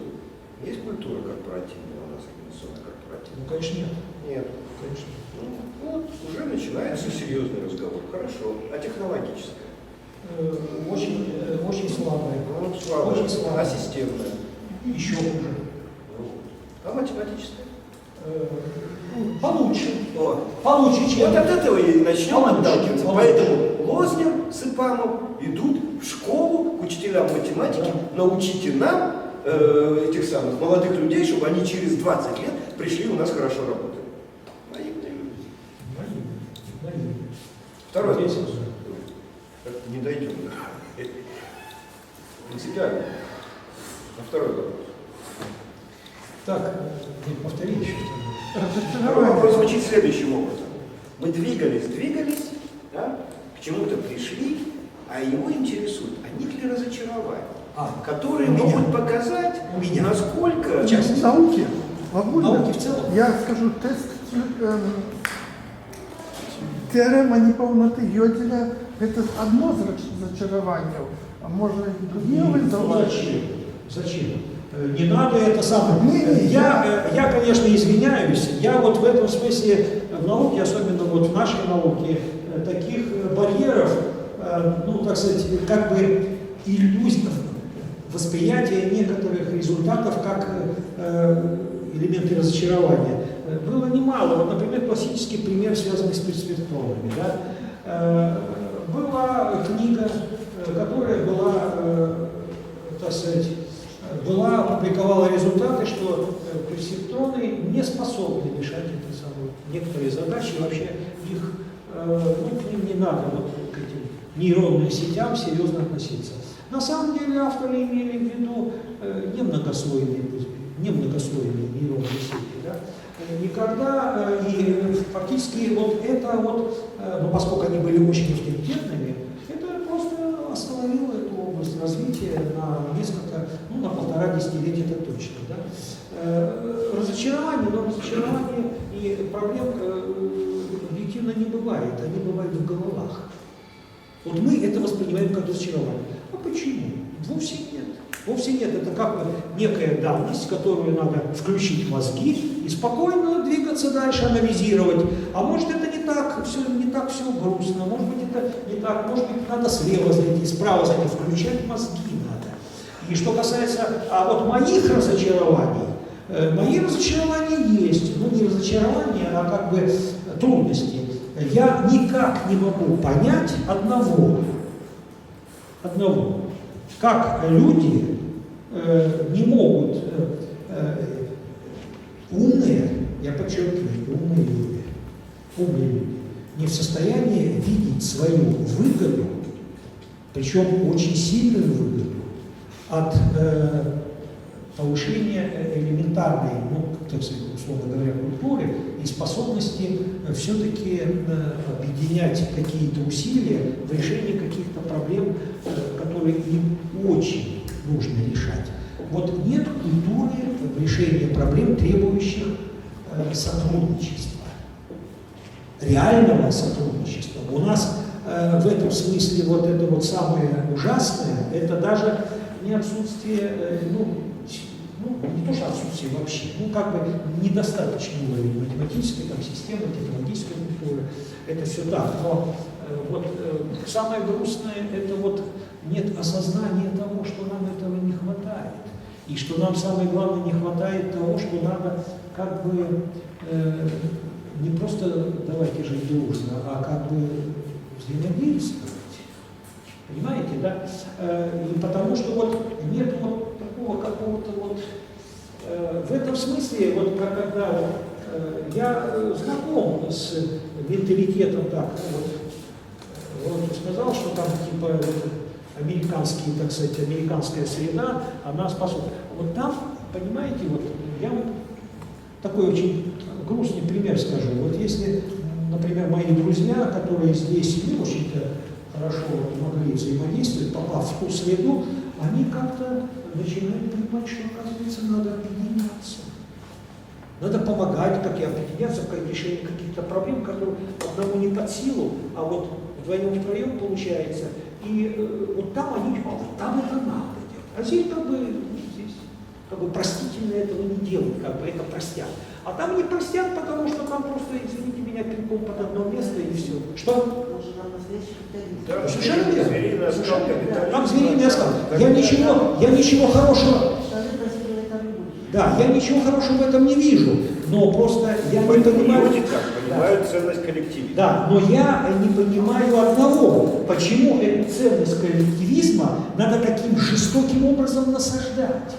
Есть культура корпоративная у нас, организационная корпоративная? ну, конечно, нет. Нет. Конечно. Ну, вот, уже начинается серьезный разговор. Хорошо. А технологическая? Очень слабая. Ну, слабо. Очень слабо. А системная? Еще хуже. Вот. А математическая? Получше. О. Получше, чем... Вот от этого и начнем Получше. отталкиваться. Получше. Поэтому Лознер с Ипамом идут в школу к учителям математики. Научите нам, этих самых молодых людей, чтобы они через 20 лет пришли у нас хорошо работали. Наивные люди. Наивно. Второй Здесь вопрос. Не дойдем. Принципиально. На второй вопрос. Так, повтори еще. Второй вопрос звучит следующим образом. Мы двигались, да, к чему-то пришли, а его интересует, а нет ли разочарования, которые могут показать, насколько... В науке, могу ли? Науки в целом? Я скажу, тест теорема неповноти Гьоделя – это одно зачарование, а можно и другие вызывать. Зачем? Не надо это самое. Я, конечно, извиняюсь. Я вот в этом смысле в науке, особенно вот в нашей науке, таких барьеров, ну, так сказать, как бы иллюзий, восприятия некоторых результатов как элементы разочарования было немало. Вот, например, классический пример, связанный с перспектровыми. Да? Была книга, которая была, так сказать, опубликовала результаты, что персептроны не способны решать некоторые задачи, вообще их, к ним не надо, вот к этим нейронным сетям серьезно относиться. На самом деле авторы имели в виду немногослойные нейронные сети. Да? Никогда, и фактически вот это вот, ну, поскольку они были очень авторитетными, это просто остановило эту область развития на несколько, ну, на 1,5 десятилетия, это точно. Да? Разочарование и проблем объективно не бывает, они бывают в головах. Вот мы это воспринимаем как разочарование. А почему? Вовсе нет. Вовсе нет. Это как бы некая данность, которую надо включить мозги и спокойно двигаться дальше, анализировать. А может это не так все грустно, может быть это не так, может быть надо слева зайти, справа зайти, включать мозги надо. И что касается вот моих разочарований, мои разочарования есть, ну не разочарования, а как бы трудности. Я никак не могу понять одного, как люди не могут, умные, я подчеркиваю, умные люди, не в состоянии видеть свою выгоду, причем очень сильную выгоду, от повышения элементарной, ну, так сказать, условно говоря, культуры и способности все-таки объединять какие-то усилия в решении каких-то проблем, которые им очень нужно решать. Вот нет культуры в решении проблем, требующих сотрудничества, реального сотрудничества. У нас в этом смысле вот это вот самое ужасное, это даже не отсутствие, не то что отсутствие вообще, как бы недостаточный уровень математической системы, технологической культуры, это все так, но вот самое грустное, это вот нет осознания того, что нам этого не хватает, и что нам самое главное не хватает того, что надо как бы не просто давайте жить дружно, а как бы взаимодействовать. Понимаете, да? И потому что вот нет вот такого какого-то вот в этом смысле, вот когда я знаком с менталитетом так, вот сказал, что там типа американские, так сказать, американская среда, она способна. Вот там, понимаете, вот я вот такой очень грустный пример скажу. Вот если, например, мои друзья, которые здесь не очень-то хорошо могли взаимодействовать, попав в ту среду, они как-то начинают понимать, что, оказывается, надо объединяться. Надо помогать, как и объединяться в решении каких-то проблем, которые одному не под силу, а вот вдвоем-втроем получается. И вот там они, вот там это надо делать. А здесь как бы, здесь как бы простительно этого не делают, как бы это простят. А там не простят, потому что там просто, извините меня, пинком под одно место и все. Что? Да, совершенно верно. звериный оскал капитализма. Там звериный оскал. Я ничего хорошего. Да, я ничего хорошего в этом не вижу, но просто я не понимаю. Люди так понимают ценность коллективизма. Да, но я не понимаю одного, почему эту ценность коллективизма надо таким жестоким образом насаждать.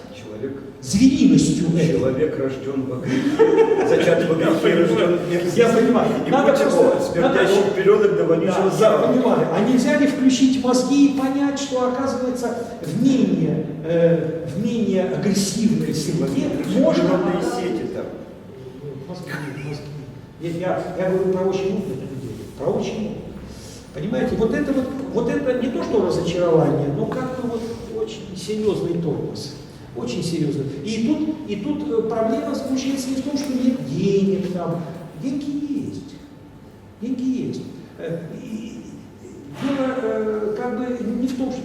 Звериностью. Человек рожден во грехе. Зачат во грехе, рожден в мир. Я понимаю. И будь его смердящий пеленок до вонючего запаха. Я понимаю. А нельзя ли включить мозги и понять, что, оказывается, в менее агрессивной среде можно... сети там. Мозги. Я говорю про очень умных людей. Про очень умных. Понимаете, вот это не то, что разочарование, но как-то вот очень серьезный тормоз. Очень серьезно. И тут проблема заключается не в том, что нет денег там. Деньги есть. Деньги есть. Дело как бы не в том, что...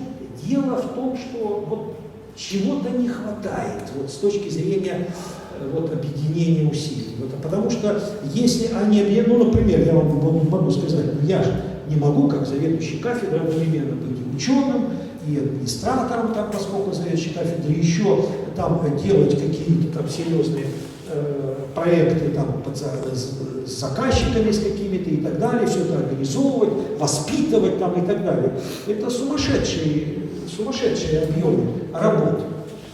Дело в том, что вот чего-то не хватает вот, с точки зрения вот, объединения усилий. Вот, потому что если они объединяют, ну, например, я вам могу сказать, я же не могу, как заведующий кафедрой, одновременно быть и ученым, и администратором, там, поскольку заведующий кафедрой, еще там делать какие-то там серьезные проекты там, с заказчиками с какими-то и так далее, все это организовывать, воспитывать там и так далее. Это сумасшедшие объемы работы.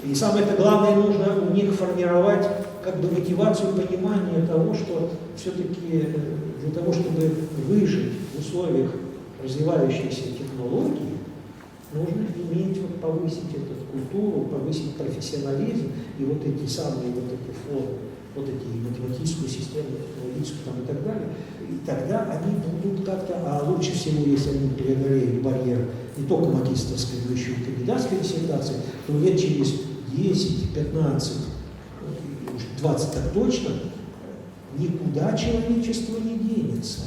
И самое главное, нужно у них формировать как бы мотивацию, понимание того, что все-таки для того, чтобы выжить в условиях развивающейся технологии, нужно иметь, вот, повысить эту культуру, повысить профессионализм и вот эти самые вот эти формы, вот эти математическую систему, технологическую там, и так далее. И тогда они будут как-то, а лучше всего, если они преодолеют барьер не только магистерской, но еще и кандидатской диссертации, то лет через 10, 15, уж 20 так точно, никуда человечество не денется.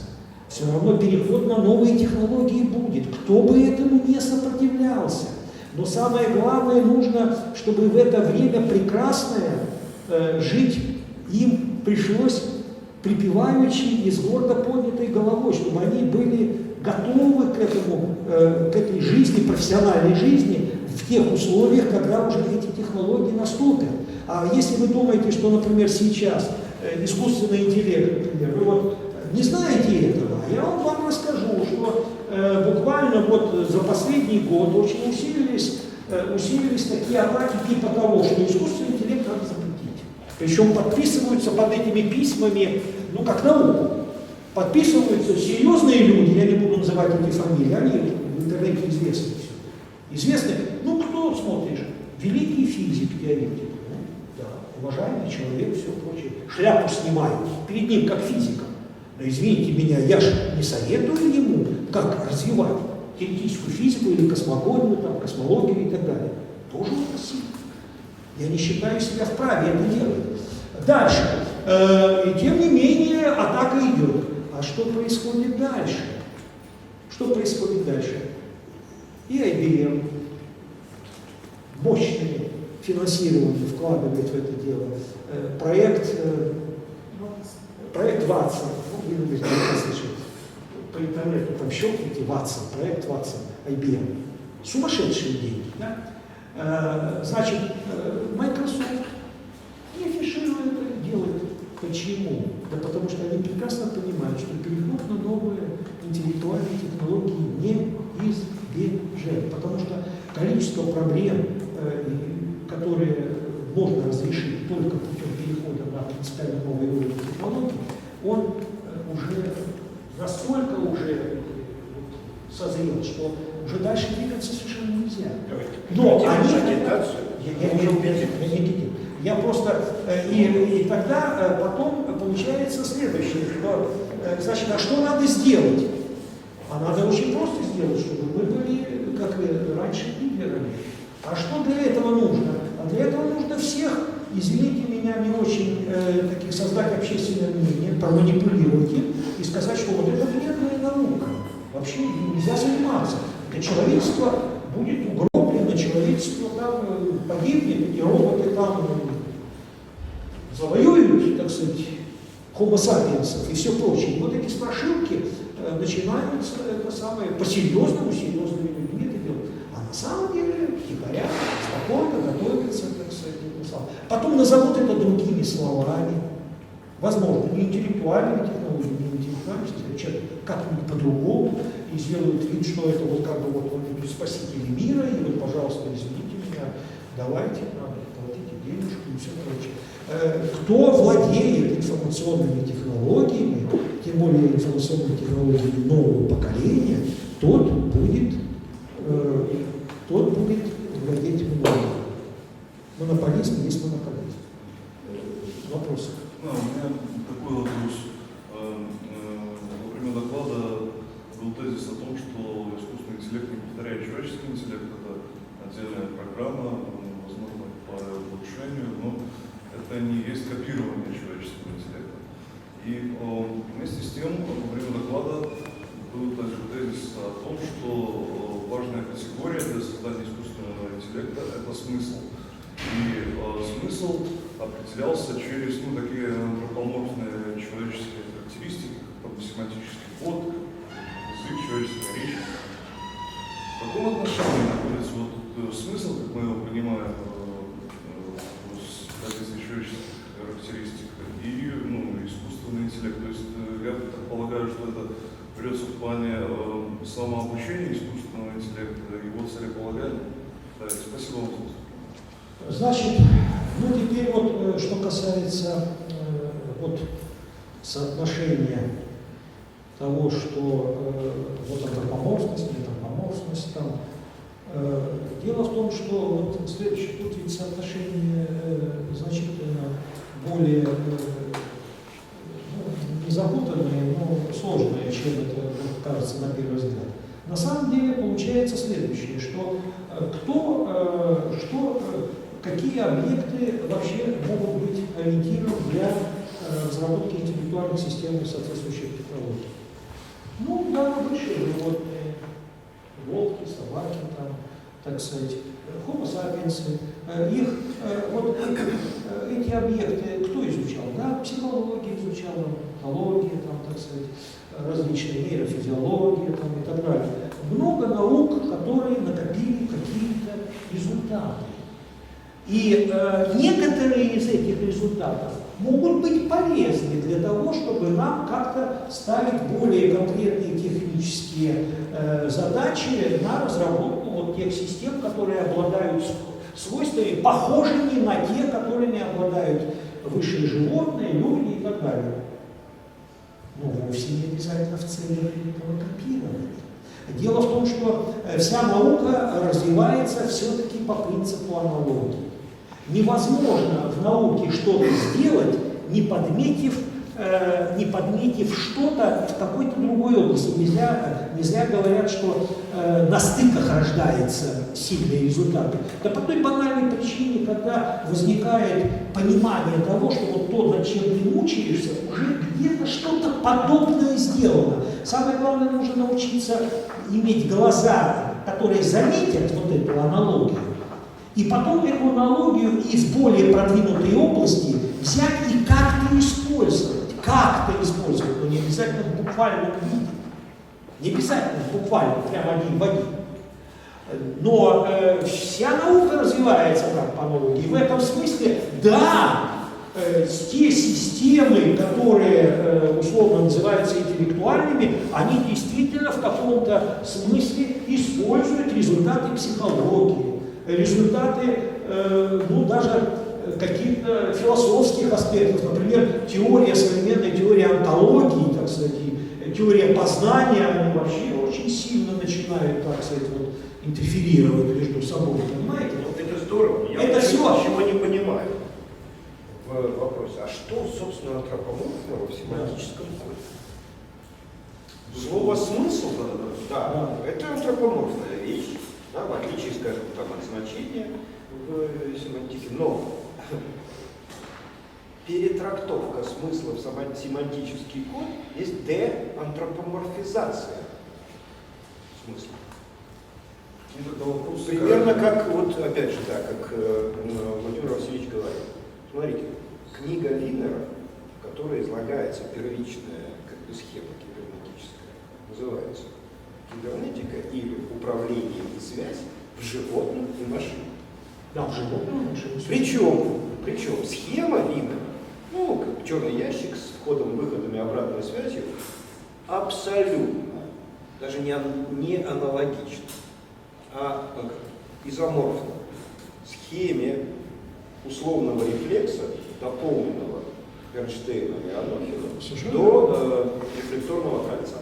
Все равно переход на новые технологии будет. Кто бы этому не сопротивлялся. Но самое главное, нужно, чтобы в это время прекрасное жить им пришлось припеваючи и с гордо поднятой головой, чтобы они были готовы к этому, к этой жизни, профессиональной жизни, в тех условиях, когда уже эти технологии наступят. А если вы думаете, что, например, сейчас искусственный интеллект, например, вы вот не знаете этого, я вам расскажу, что буквально вот за последний год очень усилились такие атаки типа того, что искусственный интеллект надо запретить. Причем подписываются под этими письмами, ну как науку, подписываются серьезные люди, я не буду называть эти фамилии, они в интернете известны все. Известны, ну кто смотришь? Великий физик, теоретик, да, уважаемый человек, все прочее. Шляпу снимает перед ним как физиком. Но извините меня, я же не советую ему, как развивать теоретическую физику или космогонию, там, космологию и так далее. Тоже красиво. Я не считаю себя вправе это делать. Дальше. И тем не менее, атака идет. А что происходит дальше? Что происходит дальше? И IBM мощное финансирование вкладывает в это дело. Проект Watson, ну, вы наверняка слышали, по интернету там щелкните, Watson, проект Watson, IBM. Сумасшедшие деньги, да? Значит, Microsoft не афиширует это, делает. Почему? Да потому что они прекрасно понимают, что переход на новые интеллектуальные технологии неизбежен. Потому что количество проблем, которые можно разрешить только путем перехода на принципиально новый уровень технологий, он уже настолько уже созрел, что уже дальше двигаться совершенно нельзя. Но они... Я просто... И тогда потом получается следующее, что, значит, а что надо сделать? А надо очень просто сделать, чтобы мы были, как и раньше, лидерами. А что для этого нужно? А для этого нужно всех, извините меня, не очень таких создать общественное мнение, проманипулировать им и сказать, что вот это вредная наука. Вообще нельзя заниматься. Это человечество будет угроблено, человечество там погибнет, и роботы там завоюют, так сказать, homo sapiens и все прочее. И вот эти страшилки начинаются это самое, по-серьезному, серьезными людьми это делать. А на самом деле, втихаря, спокойно готовятся, так сказать, потом назовут это другими словами. Возможно, не интеллектуальными технологиями, не интеллектуальными, как-нибудь по-другому, и сделают вид, что это вот как бы вот спасители мира, и вот, пожалуйста, извините меня, давайте нам платите денежку и все прочее. Кто владеет информационными технологиями, тем более информационными технологиями нового поколения, тот будет владеть многим. Монополизм есть монополизм. Вопросы? Да, у меня такой вопрос. Во время доклада был тезис о том, что искусственный интеллект не повторяет человеческий интеллект, это отдельная программа, возможно, по улучшению, но это не есть копирование человеческого интеллекта. И вместе с тем, во время доклада был также тезис о том, что важная категория для создания искусственного интеллекта – это смысл. И смысл определялся через такие антропоморфные человеческие характеристики, как семантический код, язык, человеческая речь. В каком отношении находится смысл, как мы его понимаем, с позиции человеческих характеристик, и искусственный интеллект? То есть я так полагаю, что это берется в плане самообучения искусственного интеллекта, его целеполагания. Да, спасибо вам. Значит, теперь вот, что касается вот соотношения того, что вот антропоморфность, метаморфность там. Дело в том, что вот следующий тут ведь соотношение значительно более не запутанное, но сложное, чем это кажется на первый взгляд. На самом деле получается следующее, что какие объекты вообще могут быть ориентиром для разработки интеллектуальных систем и соответствующих технологий. Да, обычные животные, волки, собаки, там, так сказать, Homo sapiens, их, вот эти объекты кто изучал? Да, психология изучала, экология, там, так сказать, различные нейрофизиология там, и так далее. Много наук, которые накопили какие-то результаты. И некоторые из этих результатов могут быть полезны для того, чтобы нам как-то ставить более конкретные технические задачи на разработку вот тех систем, которые обладают свойствами, похожими на те, которыми обладают высшие животные, люди и так далее. Но вовсе не обязательно в целях этого копирования. Дело в том, что вся наука развивается все-таки по принципу аналогии. Невозможно в науке что-то сделать, не подметив что-то в какой-то другой области. Не зря говорят, что на стыках рождается сильный результат. Да по той банальной причине, когда возникает понимание того, что вот то, над чем ты мучаешься, уже где-то что-то подобное сделано. Самое главное, нужно научиться иметь глаза, которые заметят вот эту аналогию, и потом эту аналогию из более продвинутой области взять и как-то использовать. Как-то использовать, но не обязательно в буквальном виде. Не обязательно буквально, прямо один в один. Но вся наука развивается как по аналогии. В этом смысле, да, те системы, которые условно называются интеллектуальными, они действительно в каком-то смысле используют результаты психологии, результаты, ну, даже каких-то философских аспектов, например, современная теория онтологии, так сказать, и теория познания, они вообще очень сильно начинают, так сказать, вот, интерферировать между собой, понимаете? Это здорово. Я это все. Ничего не понимаю в вопросе. А что, собственно, антропоморфного в семантическом коде? Слово «смысл», да, это антропоморфная вещь, да, в отличие, скажем, там, от значения в семантике. Но перетрактовка смысла в семантический код есть деантропоморфизация смысла. Примерно как, вот опять же, да, как Владимир Васильевич говорил. Смотрите, книга Винера, в которой излагается первичная схема кибернетическая, называется «Кибернетика или управление и связь в животных и машинах». Да, в животных и машинах. Причем схема Винера, ну, как черный ящик с входом-выходом и обратной связью, абсолютно, даже не аналогично, а изоморфно схеме условного рефлекса, дополненного Бернштейном и Анохиным, до рефлекторного кольца.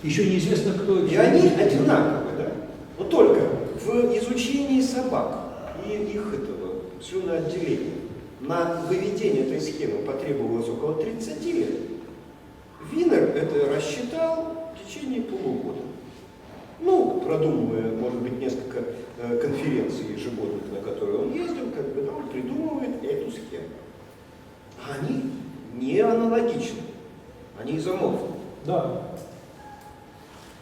Еще неизвестно, кто это. И они одинаковы, да? Но только в изучении собак и их этого слюноотделения на выведение этой схемы потребовалось около 30 лет. Винер это рассчитал в течение полугода. Ну, продумывая, может быть, несколько конференций животных, на которые он ездил, как бы, да, он придумывает эту схему. Они не аналогичны, они изоморфны. Да.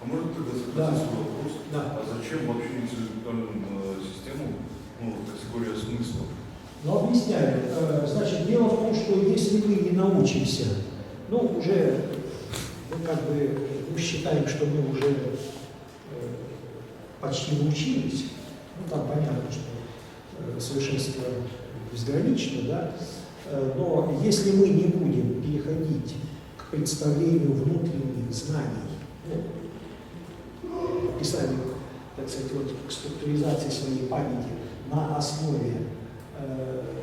А может тогда сократить свой вопрос? Да. А зачем вообще интеллектуальным системам категория смысла? Ну, объясняю. Значит, дело в том, что если мы не научимся, ну, уже мы как бы мы считаем, что мы уже почти научились, ну, там понятно, что совершенство безгранично, да, но если мы не будем переходить к представлению внутренних знаний, ну, описанию, так сказать, вот, к структуризации своей памяти на основе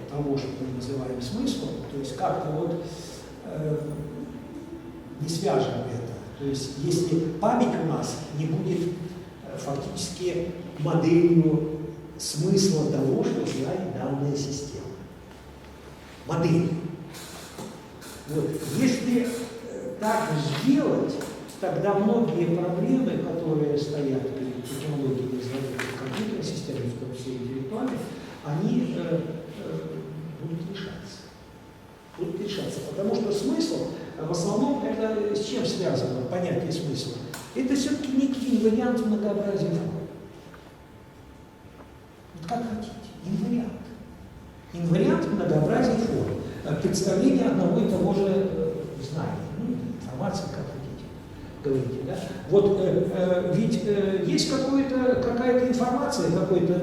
того, что мы называем смыслом, то есть как-то вот не свяжем это. То есть если память у нас не будет фактически моделью смысла того, что знает данная система. Модель. Вот. Если так сделать, тогда многие проблемы, которые стоят перед технологией разработки компьютерной системы, в том числе интеллектуальной, они будут решаться. Потому что смысл, в основном, это с чем связано понятие смысла? Это все-таки некий вариант многообразия форм. Инвариант многообразия форм, представление одного и того же знания, ну, информации, как хотите, говорите, да? Вот ведь есть какая-то информация, какое-то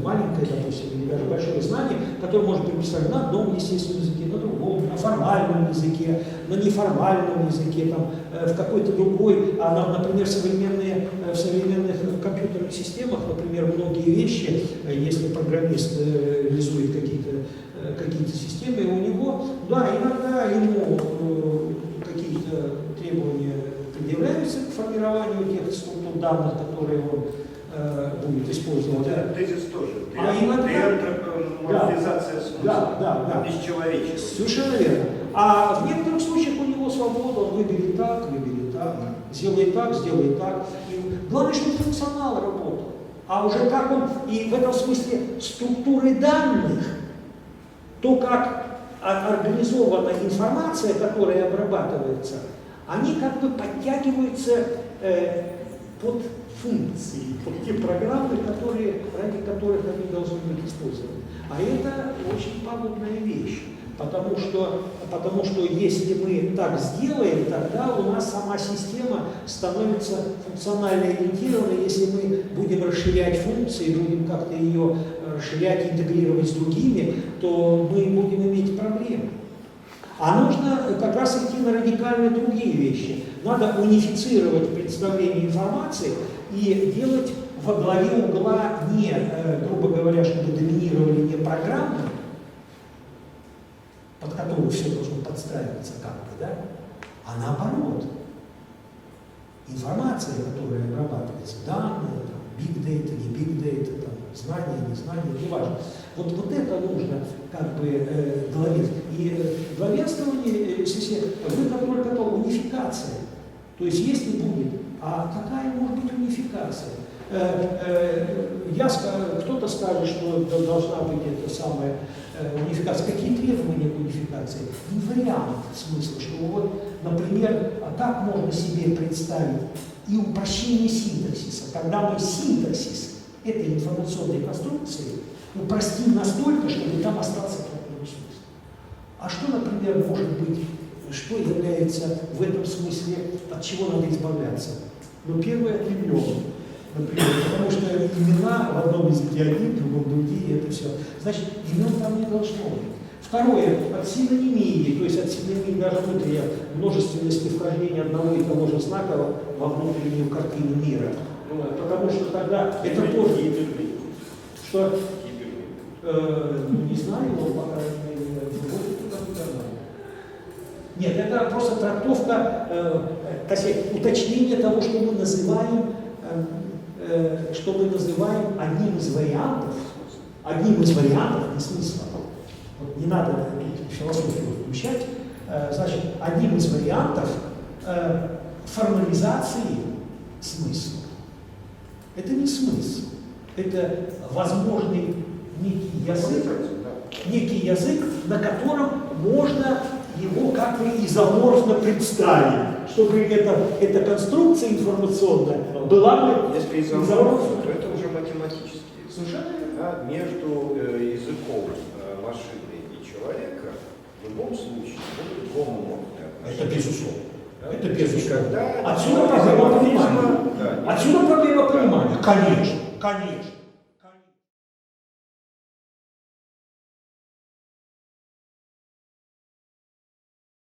маленькое, допустим, или даже большое знание, которое может быть представлено на одном естественном языке, на другом, на формальном языке, на неформальном языке, там, в какой-то другой, например, в современных компьютерных системах, например, многие вещи, если программист реализует какие-то системы, у него, да, иногда ему какие-то требования предъявляются к формированию тех структур данных, которые он будет использовать. Да, тезис тоже. Деантропоморфизация смысла. Да. Бесчеловечество. Совершенно верно. А в некоторых случаях у него свобода, он выберет так, сделает так. И главное, чтобы функционал работал. А уже как он, и в этом смысле структуры данных, то, как организована информация, которая обрабатывается, они как бы подтягиваются под функции, под те программы, ради которых они должны быть использованы. А это очень пагубная вещь, потому что если мы так сделаем, тогда у нас сама система становится функционально ориентированной. Если мы будем расширять функции, будем как-то ее расширять, интегрировать с другими, то мы будем иметь проблемы. А нужно как раз идти на радикально другие вещи. Надо унифицировать представление информации и делать во главе угла не, грубо говоря, чтобы доминировали не программы, под которую все должно подстраиваться как-то, да, а наоборот. Информация, которая обрабатывается, данные, big data, не big data, знания, не знания, не важно. Вот это нужно как бы главенствовать. И главенствование, если вы только унификация. То есть если будет, а какая может быть унификация? Кто-то скажет, что должна быть эта самая унификация. Какие требования к унификации? Не вариант смысла, что вот, например, как можно себе представить и упрощение синтаксиса, когда мы синтаксис этой информационной конструкции упростим настолько, чтобы там остался только смысл. А что, например, может быть, что является в этом смысле, от чего надо избавляться? Ну, первое, от имен, например, потому что имена в одном языке одни, в другом другие, это все. Значит, имен там не должно быть. Второе, от синонимии, то есть от синонимии даже внутренней множественности вхождения одного и того же знака во внутреннюю картину мира. Потому что тогда это тоже... Что? Не знаю, но пока нет, это просто трактовка, уточнение того, что мы называем одним из вариантов не смысла. Вот не надо тут философию включать. Значит, одним из вариантов формализации смысла. Это не смысл. Это возможный некий язык, на котором можно его как бы изоморфно представить, чтобы эта конструкция информационная была бы... Если изоморфно, то это уже математически. Совершенно верно. Между языком машины и человека в любом случае будут гомоморфные отношения. Это безусловно. Да? Это безусловно. Когда Отсюда проблема понимания. Конечно.